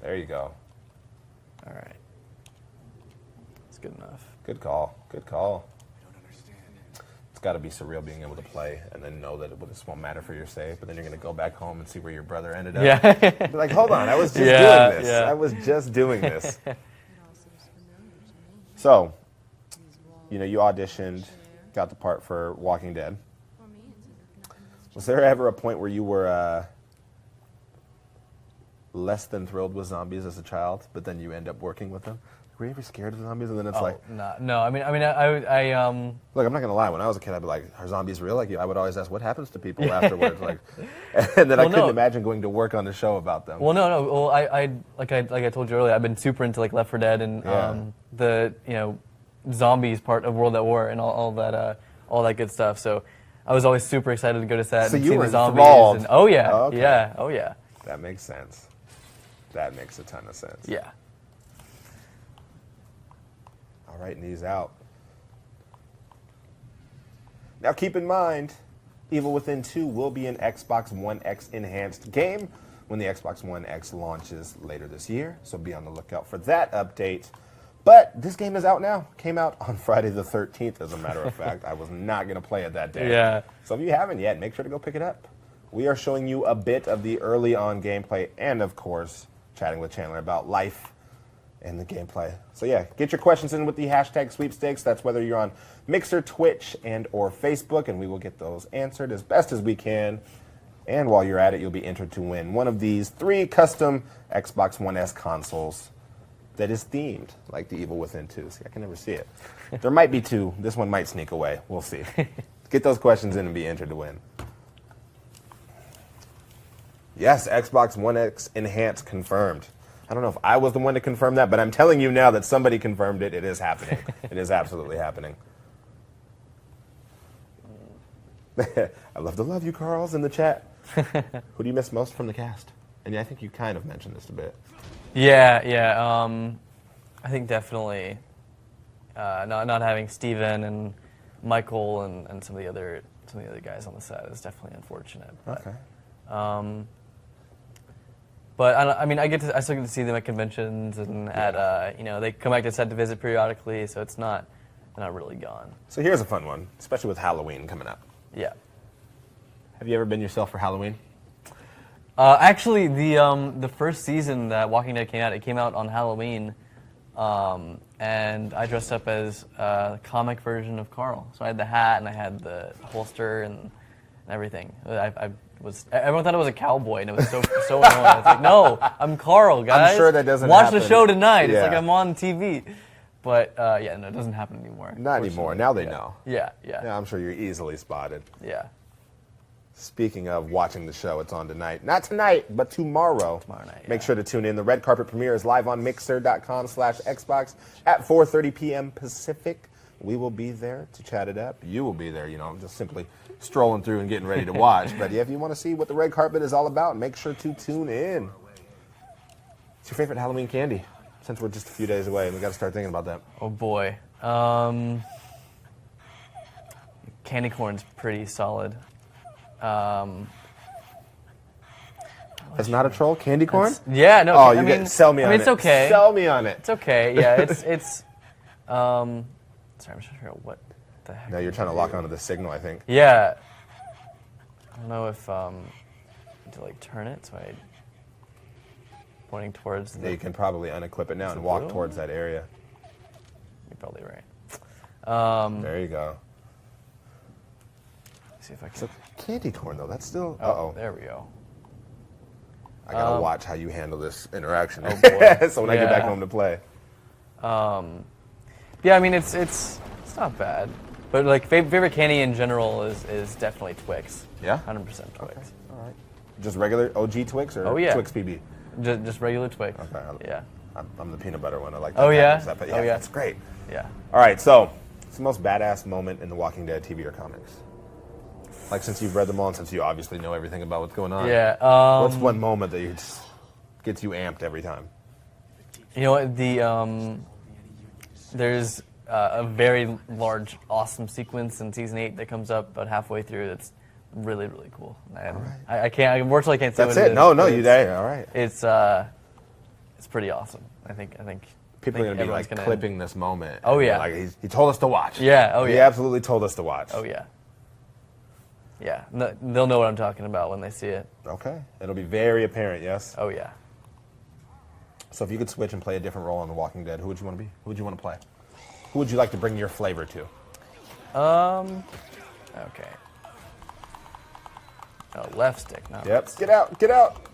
There you go. All right. That's good enough. Good call. Good call. I don't understand. It's got to be surreal being able to play and then know that this won't matter for your save, but then you're going to go back home and see where your brother ended up. Yeah. Be like, hold on, I was just doing this. Yeah. I was just doing this. So, you know, you auditioned, got the part for Walking Dead. Was there ever a point where you were less than thrilled with zombies as a child, but then you end up working with them? Were you ever scared of zombies? And then it's like, no. I mean, I look, I'm not gonna lie. When I was a kid, I'd be like, "Are zombies real?" Like, I would always ask, "What happens to people afterwards?" Like, and then I couldn't imagine going to work on the show about them. Well, no. Well, I told you earlier, I've been super into like Left 4 Dead and the zombies part of World at War and all that good stuff. So I was always super excited to go to set So and you see were the zombies. enthralled. And, oh yeah, Oh, okay. yeah, oh yeah, That makes sense. That makes a ton of sense. yeah. All right, knees out. Now keep in mind, Evil Within 2 will be an Xbox One X enhanced game when the Xbox One X launches later this year, so be on the lookout for that update. But this game is out now. Came out on Friday the 13th, as a matter of fact. I was not going to play it that day. Yeah. So if you haven't yet, make sure to go pick it up. We are showing you a bit of the early on gameplay and, of course, chatting with Chandler about life and the gameplay. So yeah, get your questions in with the hashtag sweepstakes. That's whether you're on Mixer, Twitch, and or Facebook, and we will get those answered as best as we can. And while you're at it, you'll be entered to win one of these 3 custom Xbox One S consoles that is themed like the Evil Within 2. See, I can never see it. There might be 2. This one might sneak away. We'll see. Get those questions in and be entered to win. Yes, Xbox One X Enhanced confirmed. I don't know if I was the one to confirm that, but I'm telling you now that somebody confirmed it. It is happening. It is absolutely happening. I love to love you, Carl's in the chat. Who do you miss most from the cast? And yeah, I think you kind of mentioned this a bit. Yeah. I think definitely not having Steven and Michael and some of the other guys on the set is definitely unfortunate. But, Okay. But I mean, I still get to see them at conventions and at they come back to set to visit periodically, so it's not they're not really gone. So here's a fun one, especially with Halloween coming up. Yeah. Have you ever been yourself for Halloween? Actually, the first season that Walking Dead came out, it came out on Halloween, and I dressed up as a comic version of Carl. So I had the hat and I had the holster and everything. Everyone thought I was a cowboy, and it was so annoying. It's like, no, I'm Carl, guys. I'm sure that doesn't Watch happen. the show tonight. Yeah. It's like I'm on TV. But no, it doesn't happen anymore. Not anymore. Now they know. Yeah. Yeah, I'm sure you're easily spotted. Yeah. Speaking of watching the show, it's on tonight. Not tonight, but tomorrow. Tomorrow night, Make yeah. sure to tune in. The red carpet premiere is live on Mixer.com/Xbox at 4:30 p.m. Pacific. We will be there to chat it up. You will be there, just simply strolling through and getting ready to watch. But yeah, if you want to see what the red carpet is all about, make sure to tune in. What's your favorite Halloween candy? Since we're just a few days away, and we got to start thinking about that. Oh boy. Candy corn's pretty solid. That's not a troll? Candy corn? Yeah, no. Oh, I mean, sell me on it. it's okay. Sell me on it. It's okay. Yeah, it's. Sorry, I'm trying to figure out what the heck. Now you're trying to lock onto the signal, I think. Yeah. I don't know if to like turn it so I pointing towards. Yeah, you can probably unequip it now and walk blue? towards that area. You're probably right. There you go. See if I can. So candy corn though, that's still. Oh, there we go. I gotta watch how you handle this interaction. Oh boy. So when I get back Yeah. home to play. Yeah, I mean it's not bad, but like favorite candy in general is definitely Twix. Yeah? 100% Twix. All right. Just regular OG Twix or Oh, yeah. Twix PB? Just regular Twix. Okay. Yeah. I'm the peanut butter one. I like that. Oh, yeah? package, but Oh, yeah. That's great. Yeah. All right, so it's the most badass moment in The Walking Dead TV or comics. Like since you've read them all and since you obviously know everything about what's going on. Yeah. What's one moment that just gets you amped every time? You know what? There's a very large, awesome sequence in season 8 that comes up about halfway through. That's really, really cool. I can't. Unfortunately, I can't say That's what it. is. No, but you there. All right. It's pretty awesome. I think. People are going to be everyone's like gonna- clipping this moment. Oh, and yeah. Like he told us to watch. Yeah, oh, He yeah. absolutely told us to watch. Oh yeah. Yeah, no, they'll know what I'm talking about when they see it. Okay. It'll be very apparent, yes? Oh yeah. So if you could switch and play a different role on The Walking Dead, who would you want to be? Who would you want to play? Who would you like to bring your flavor to? Okay. Oh, left stick. No. Yep. Get out. Get out.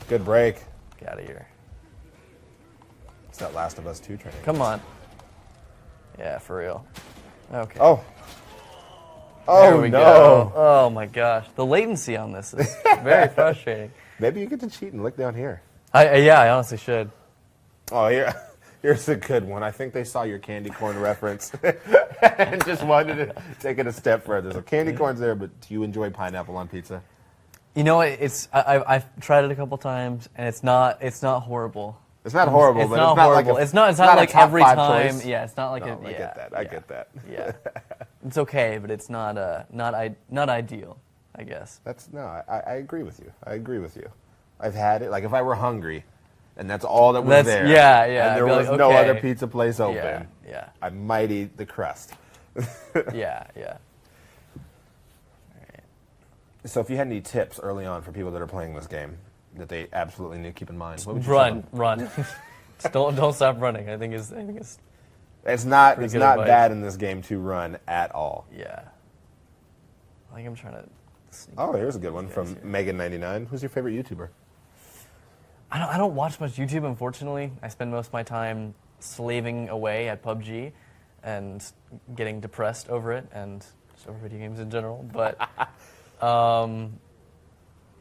Good break. Get out of here. It's that Last of Us 2 training. Come on. Yeah, for real. Okay. Oh. There Oh, we no. go. Oh my gosh. The latency on this is very frustrating. Maybe you get to cheat and look down here. Yeah, I honestly should. Oh, here's a good one. I think they saw your candy corn reference and just wanted to take it a step further. So candy corn's there, but do you enjoy pineapple on pizza? You know, I've tried it a couple times, and it's not horrible. It's not horrible, It's but not it's not horrible. like it's not a like top every 5 time. choice. Yeah, it's not like No, a, I yeah, get that. I get that. Yeah, it's okay, but it's not ideal, I guess. I agree with you. I agree with you. I've had it. Like if I were hungry, and that's all that was there. Yeah, And I'd there be was like, no okay. other pizza place open. Yeah, I might eat the crust. yeah. So if you had any tips early on for people that are playing this game that they absolutely need to keep in mind, what would you tell them? Run. Just don't stop running. I think it's It's not good not advice. bad in this game to run at all. yeah. I think I'm trying to. Sneak Oh, here's a good one guys from here. Megan99. Who's your favorite YouTuber? I don't watch much YouTube, unfortunately. I spend most of my time slaving away at PUBG and getting depressed over it and just over video games in general. But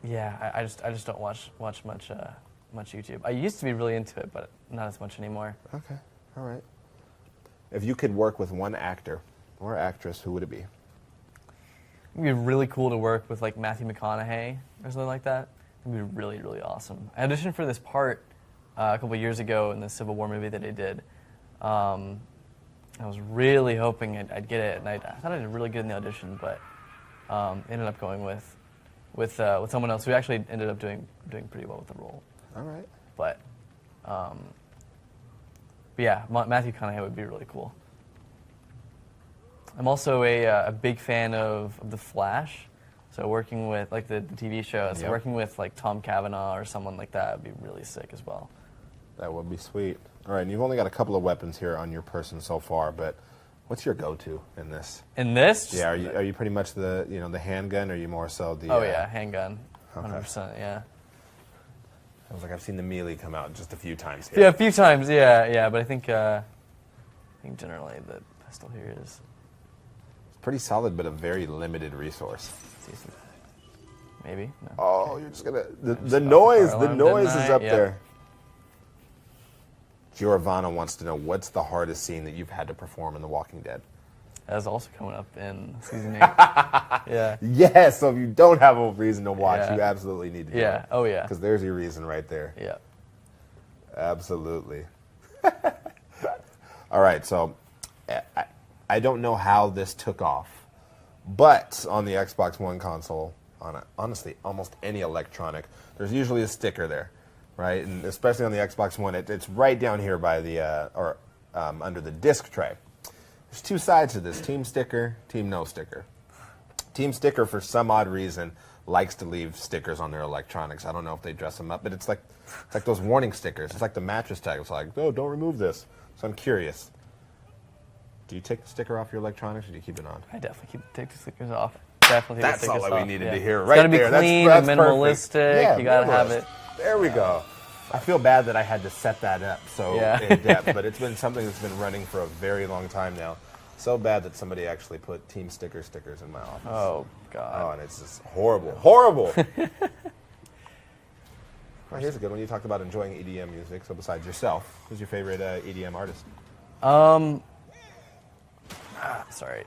yeah, I just don't watch much YouTube. I used to be really into it, but not as much anymore. Okay, all right. If you could work with one actor or actress, who would it be? It'd be really cool to work with like Matthew McConaughey or something like that. It'd be really, really awesome. I auditioned for this part a couple years ago in the Civil War movie that I did. I was really hoping I'd get it, and I thought I did really good in the audition, but ended up going with someone else who actually ended up doing pretty well with the role. All right. But yeah, Matthew McConaughey would be really cool. I'm also a big fan of The Flash. So working with, like, the TV show, so Yep. working with, like, Tom Cavanaugh or someone like that would be really sick as well. That would be sweet. All right, and you've only got a couple of weapons here on your person so far, but what's your go-to in this? In this? Yeah, are you pretty much the handgun, or are you more so the? Oh, yeah, handgun. Okay. 100%, yeah. I was like, I've seen the melee come out just a few times here. Yeah, a few times, yeah, but I think generally the pistol here is Pretty solid, but a very limited resource. decent. Maybe? No. Oh, you're just gonna the about noise. fire The alarm, noise didn't is I? up Yep. there. Giovanna wants to know what's the hardest scene that you've had to perform in The Walking Dead. That's also coming up in season 8. Yeah. Yes, so if you don't have a reason to watch, Yeah. you absolutely need to do Yeah. it. Oh, yeah. Because there's your reason right there. Yeah. Absolutely. All right, so I don't know how this took off, but on the Xbox One console, honestly, almost any electronic, there's usually a sticker there, right? And especially on the Xbox One, it's right down here by the, under the disc tray. There's two sides to this, Team Sticker, Team No Sticker. Team Sticker, for some odd reason, likes to leave stickers on their electronics. I don't know if they dress them up, but it's like those warning stickers. It's like the mattress tag. It's like, oh, don't remove this. So I'm curious. Do you take the sticker off your electronics, or do you keep it on? I definitely take the stickers off. Definitely take That's the stickers all off. that we needed yeah. to hear It's right gotta be there. clean That's and perfect. minimalistic. Yeah, You gotta have minimalist. it. There we go. I feel bad that I had to set that up so Yeah. in depth, but it's been something that's been running for a very long time now. So bad that somebody actually put Team Sticker stickers in my office. Oh, Oh, God. and it's just horrible. Horrible! Well, here's a good one. You talked about enjoying EDM music. So besides yourself, who's your favorite EDM artist? Sorry.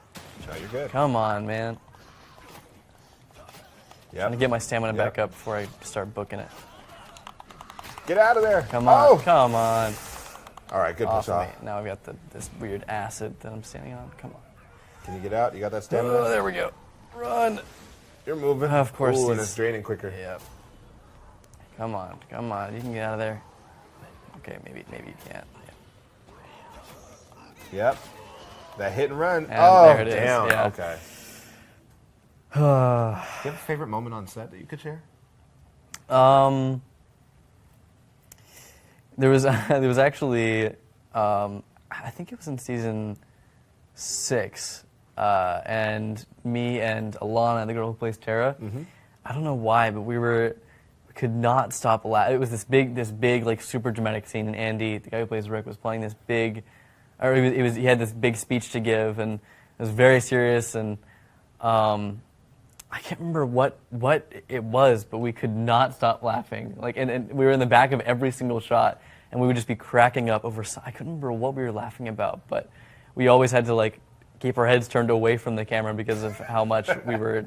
No, you're good. Come on, man. Yep. Trying to get my stamina Yep. back up before I start booking it. Get out of there. Come on. Oh! Come on. All right, good Off push of off. me. Now I've got this weird acid that I'm standing on. Come on. Can you get out? You got that Oh, stamina? there we go. Run. You're moving. Of course Ooh, and he's- it's draining quicker. Yep. Come on. Come on. You can get out of there. Okay, maybe you can't. Yeah. Yep. That hit and run. And Oh, there it is, damn. yeah. Okay. Do you have a favorite moment on set that you could share? There was actually I think it was in season 6, and me and Alana, the girl who plays Tara, I don't know why, but we could not stop laughing. It was this big like super dramatic scene, and Andy, the guy who plays Rick, was playing this big, or he had this big speech to give, and it was very serious, and I can't remember what it was, but we could not stop laughing. Like, and we were in the back of every single shot, and we would just be cracking up over. I couldn't remember what we were laughing about, but we always had to like keep our heads turned away from the camera because of how much we were,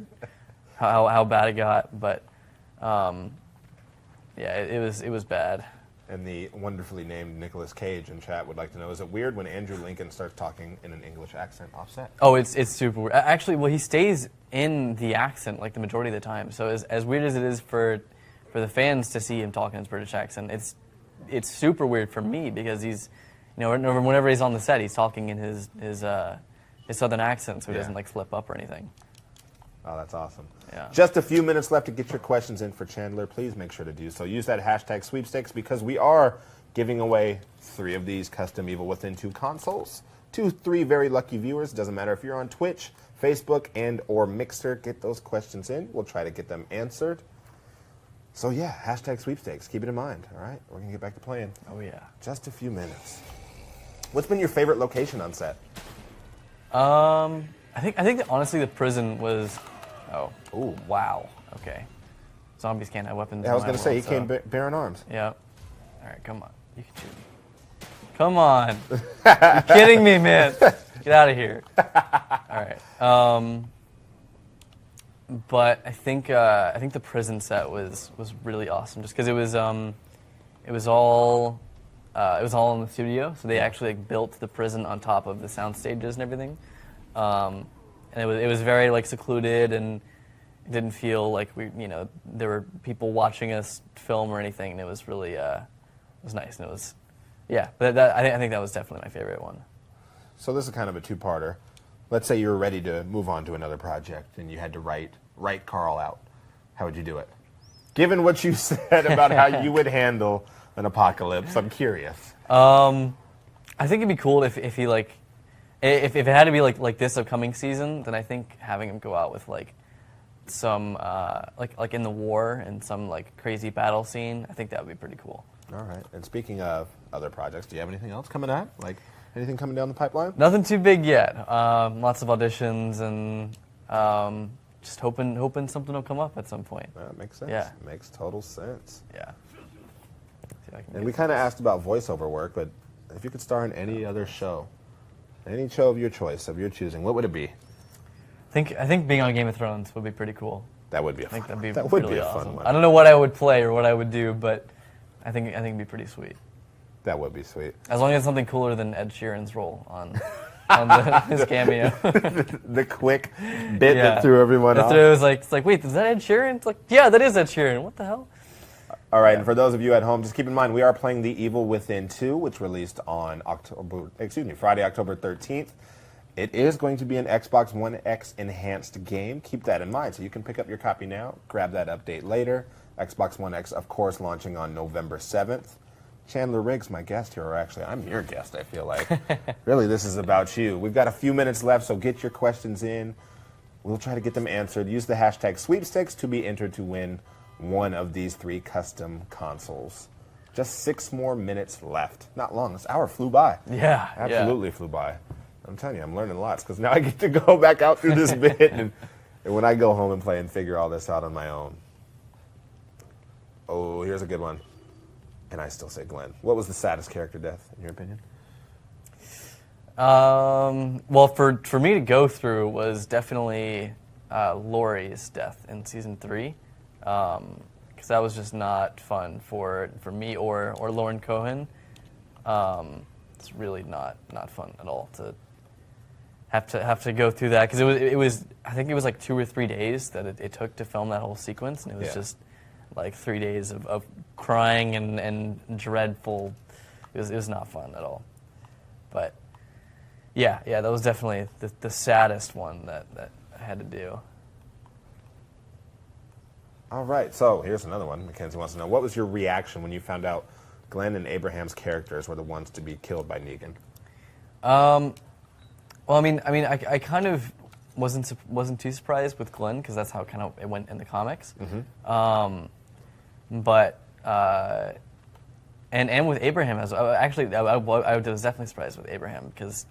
how bad it got. But yeah, it was bad. And the wonderfully named Nicolas Cage in chat would like to know, is it weird when Andrew Lincoln starts talking in an English accent offset? Oh, it's super weird. Actually, well, he stays in the accent like the majority of the time. So as weird as it is for the fans to see him talk in his British accent, it's super weird for me because he's, you know, whenever he's on the set, he's talking in his southern accent, so he doesn't like slip up or anything. Oh, that's awesome. Yeah. Just a few minutes left to get your questions in for Chandler. Please make sure to do so. Use that hashtag sweepstakes because we are giving away 3 of these custom Evil Within 2 consoles to 3 very lucky viewers. Doesn't matter if you're on Twitch, Facebook, and or Mixer. Get those questions in. We'll try to get them answered. So yeah, hashtag sweepstakes. Keep it in mind. All right, we're gonna get back to playing. Oh yeah. Just a few minutes. What's been your favorite location on set? I think that honestly the prison was. Oh. Ooh. Wow. Okay. Zombies can't have weapons. Yeah, I was in gonna my say he world, came bearing arms. Yeah. All right, come on. You can shoot me. Come on. You're kidding me, man. Get out of here. All right. But I think the prison set was really awesome, just because it was all in the studio, so they actually like, built the prison on top of the sound stages and everything, and it was very like secluded, and it didn't feel like there were people watching us film or anything, and it was really it was nice, and it was But I think that was definitely my favorite one. So this is kind of a two-parter. Let's say you were ready to move on to another project, and you had to write Carl out. How would you do it? Given what you said about how you would handle an apocalypse, I'm curious. I think it'd be cool if he like, if it had to be like this upcoming season, then I think having him go out with like some like in the war and some like crazy battle scene, I think that would be pretty cool. All right. And speaking of other projects, do you have anything else coming up? Like anything coming down the pipeline? Nothing too big yet. Lots of auditions and just hoping something will come up at some point. That makes sense. Yeah. Makes total sense. Yeah. See if I can And get we kind of asked about voiceover work, but if you could star in any other show, any show of your choice, of your choosing, what would it be? I think being on Game of Thrones would be pretty cool. That would be a I think fun that'd be that would really be a awesome. fun one. I don't know what I would play or what I would do, but I think it'd be pretty sweet. That would be sweet. As long as it's something cooler than Ed Sheeran's role on his cameo. The quick bit that threw everyone off. It was like, it's like, wait, is that Ed Sheeran? It's like, yeah, that is Ed Sheeran. What the hell? All right, and for those of you at home, just keep in mind we are playing The Evil Within 2, which released on Friday, October 13th. It is going to be an Xbox One X enhanced game. Keep that in mind. So you can pick up your copy now, grab that update later. Xbox One X, of course, launching on November 7th. Chandler Riggs, my guest here, or actually I'm your guest, I feel like. Really, this is about you. We've got a few minutes left, so get your questions in. We'll try to get them answered. Use the hashtag sweepstakes to be entered to win one of these 3 custom consoles. Just 6 more minutes left. Not long. This hour flew by. Yeah. Absolutely flew by. I'm telling you, I'm learning lots because now I get to go back out through this bit and when I go home and play and figure all this out on my own. Oh, here's a good one. And I still say Glenn. What was the saddest character death, in your opinion? Well, for me to go through was definitely Laurie's death in season 3, because that was just not fun for me or Lauren Cohen. It's really not fun at all to have to go through that, because it was I think it was like 2 or 3 days that it took to film that whole sequence, and it was just like 3 days of crying and dreadful. It was not fun at all. But Yeah, that was definitely the saddest one that I had to do. All right, so here's another one. Mackenzie wants to know, what was your reaction when you found out Glenn and Abraham's characters were the ones to be killed by Negan? Well, I kind of wasn't too surprised with Glenn because that's how kind of it went in the comics. But and with Abraham as well. Actually, I was definitely surprised with Abraham because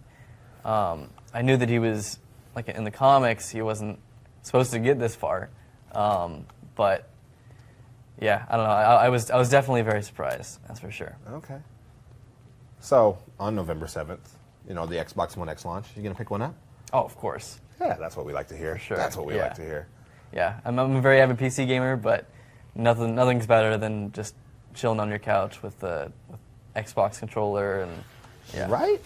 I knew that he was like in the comics he wasn't supposed to get this far. But yeah, I don't know. I was definitely very surprised. That's for sure. Okay. So on November 7th, the Xbox One X launch, you gonna pick one up? Oh, of course. Yeah, that's what we like to hear. For sure. That's what we like to hear. Yeah, I'm a very avid PC gamer, but nothing's better than just chilling on your couch with Xbox controller and yeah. Right?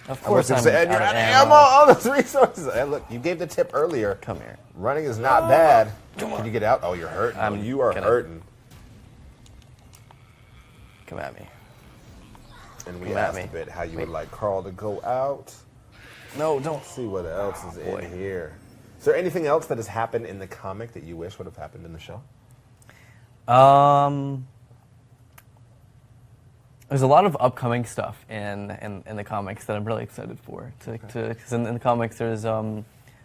Of course, I'm and you're out out of of ammo. all those resources. Hey, look, you gave the tip earlier. Come here. Running is not bad. Can you get out? Oh, you're hurting. You are hurting. Come at me. And we Come at asked me. a bit how you would like Carl to go out. No, don't. Let's see what else is boy. in here. Is there anything else that has happened in the comic that you wish would have happened in the show? There's a lot of upcoming stuff in the comics that I'm really excited for. Because in the comics, there's a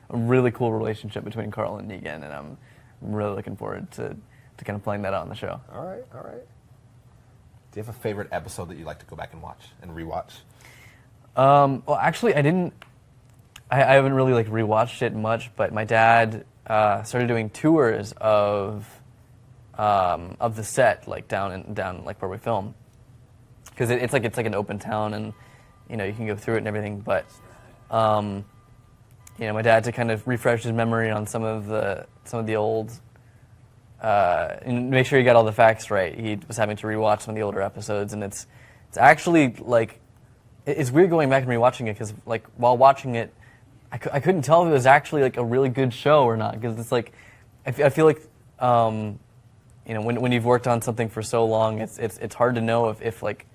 really cool relationship between Carl and Negan, and I'm really looking forward to kind of playing that out on the show. All right. Do you have a favorite episode that you like to go back and watch and rewatch? Well, actually, I didn't. I haven't really like rewatched it much, but my dad started doing tours of the set, like down like where we film, because it's like an open town, and you can go through it and everything. But my dad, to kind of refresh his memory on some of the old, and make sure he got all the facts right, he was having to rewatch some of the older episodes, and it's actually like it's weird going back and rewatching it because like while watching it, I couldn't tell if it was actually like a really good show or not, because it's like I feel like when you've worked on something for so long, it's hard to know if like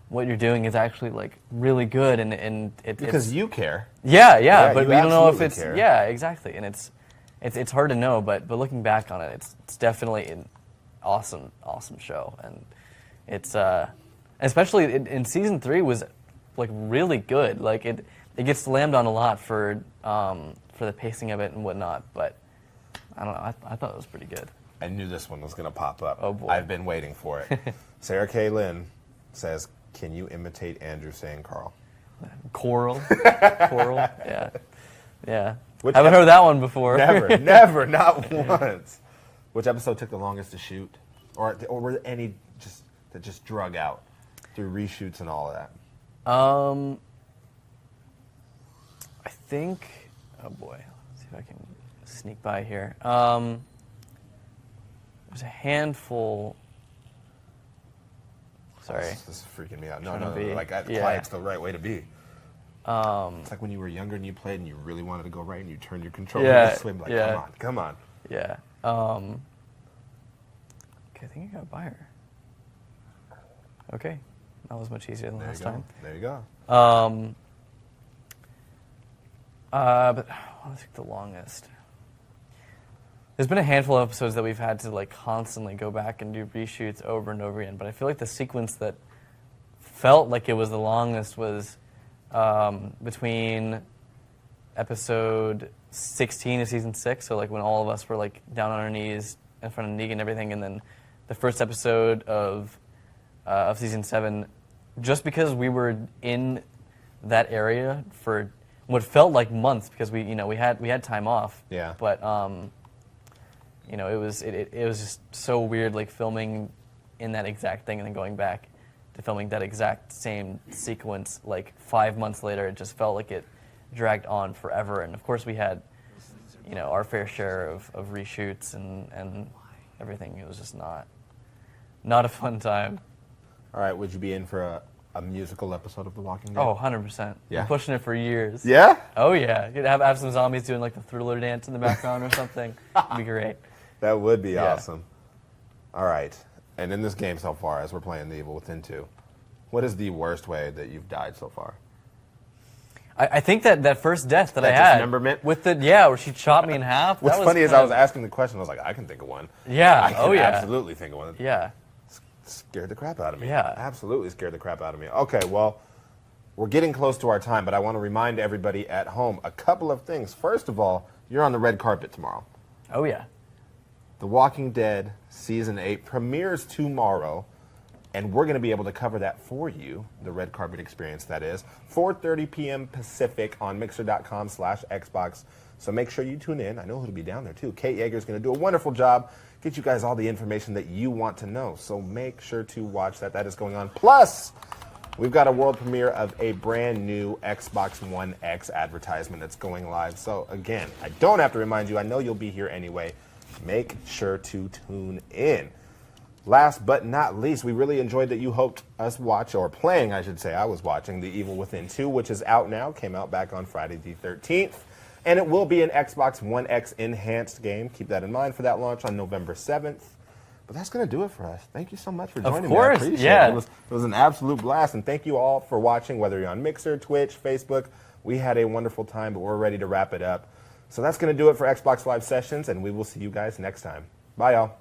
what you're doing is actually like really good and Because you care. Yeah, but you don't know if absolutely it's care. exactly, and it's hard to know, but looking back on it, it's definitely an awesome show, and it's especially in season 3 was like really good. Like it gets slammed on a lot for the pacing of it and whatnot, but I don't know. I thought it was pretty good. I knew this one was going to pop up. Oh, boy. I've been waiting for it. Sarah K. Lynn says, "Can you imitate Andrew saying Carl?" Coral, yeah. Which Haven't heard that one before. Never, not once. Which episode took the longest to shoot, or were there any that just drug out through reshoots and all of that? I think. Oh boy, let's see if I can sneak by here. There's a handful. Sorry. This is freaking me out. No. be- Like, yeah. quiet's the right way to be. It's like when you were younger and you played and you really wanted to go right and you turned your controller Yeah, to swim. Like, yeah. come on. Yeah. Okay, I think I got a buyer. Okay, that was much easier than There last you go. time. There you go. But let's take the longest. There's been a handful of episodes that we've had to like constantly go back and do reshoots over and over again. But I feel like the sequence that felt like it was the longest was between episode 16 of season 6. So like when all of us were like down on our knees in front of Negan and everything, and then the first episode of season 7, just because we were in that area for what felt like months, because we had time off. Yeah. But it was just so weird, like filming in that exact thing and then going back to filming that exact same sequence like 5 months later. It just felt like it dragged on forever. And of course we had our fair share of reshoots and everything. It was just not a fun time. All right, would you be in for a musical episode of The Walking Dead? Oh, 100%. Yeah. I'm pushing it for years. Yeah? Oh, yeah. You'd have some zombies doing like the Thriller dance in the background or something. It'd be great. That would be Yeah. awesome. All right. And in this game so far, as we're playing The Evil Within 2, what is the worst way that you've died so far? I think that first death that I That had dismemberment? with where she chopped me in half. What's that was funny is kind I was of- asking the question. I was like, I can think of one. Yeah. I can Oh, yeah. absolutely think of one. Yeah. Scared the crap out of me. Yeah. Absolutely scared the crap out of me. Okay, well, we're getting close to our time, but I want to remind everybody at home a couple of things. First of all, you're on the red carpet tomorrow. Oh yeah. The Walking Dead Season 8 premieres tomorrow, and we're going to be able to cover that for you, the red carpet experience, that is, 4:30 p.m. Pacific on Mixer.com/Xbox. So make sure you tune in. I know who'll be down there, too. Kate Yeager's going to do a wonderful job, get you guys all the information that you want to know. So make sure to watch that. That is going on. Plus, we've got a world premiere of a brand new Xbox One X advertisement that's going live. So again, I don't have to remind you. I know you'll be here anyway. Make sure to tune in. Last but not least, we really enjoyed that you helped us watch, or playing, I should say. I was watching The Evil Within 2, which is out now. Came out back on Friday the 13th. And it will be an Xbox One X enhanced game. Keep that in mind for that launch on November 7th. But that's going to do it for us. Thank you so much for joining me. I course, appreciate yeah. it. It was an absolute blast. And thank you all for watching, whether you're on Mixer, Twitch, Facebook. We had a wonderful time, but we're ready to wrap it up. So that's going to do it for Xbox Live Sessions, and we will see you guys next time. Bye, y'all.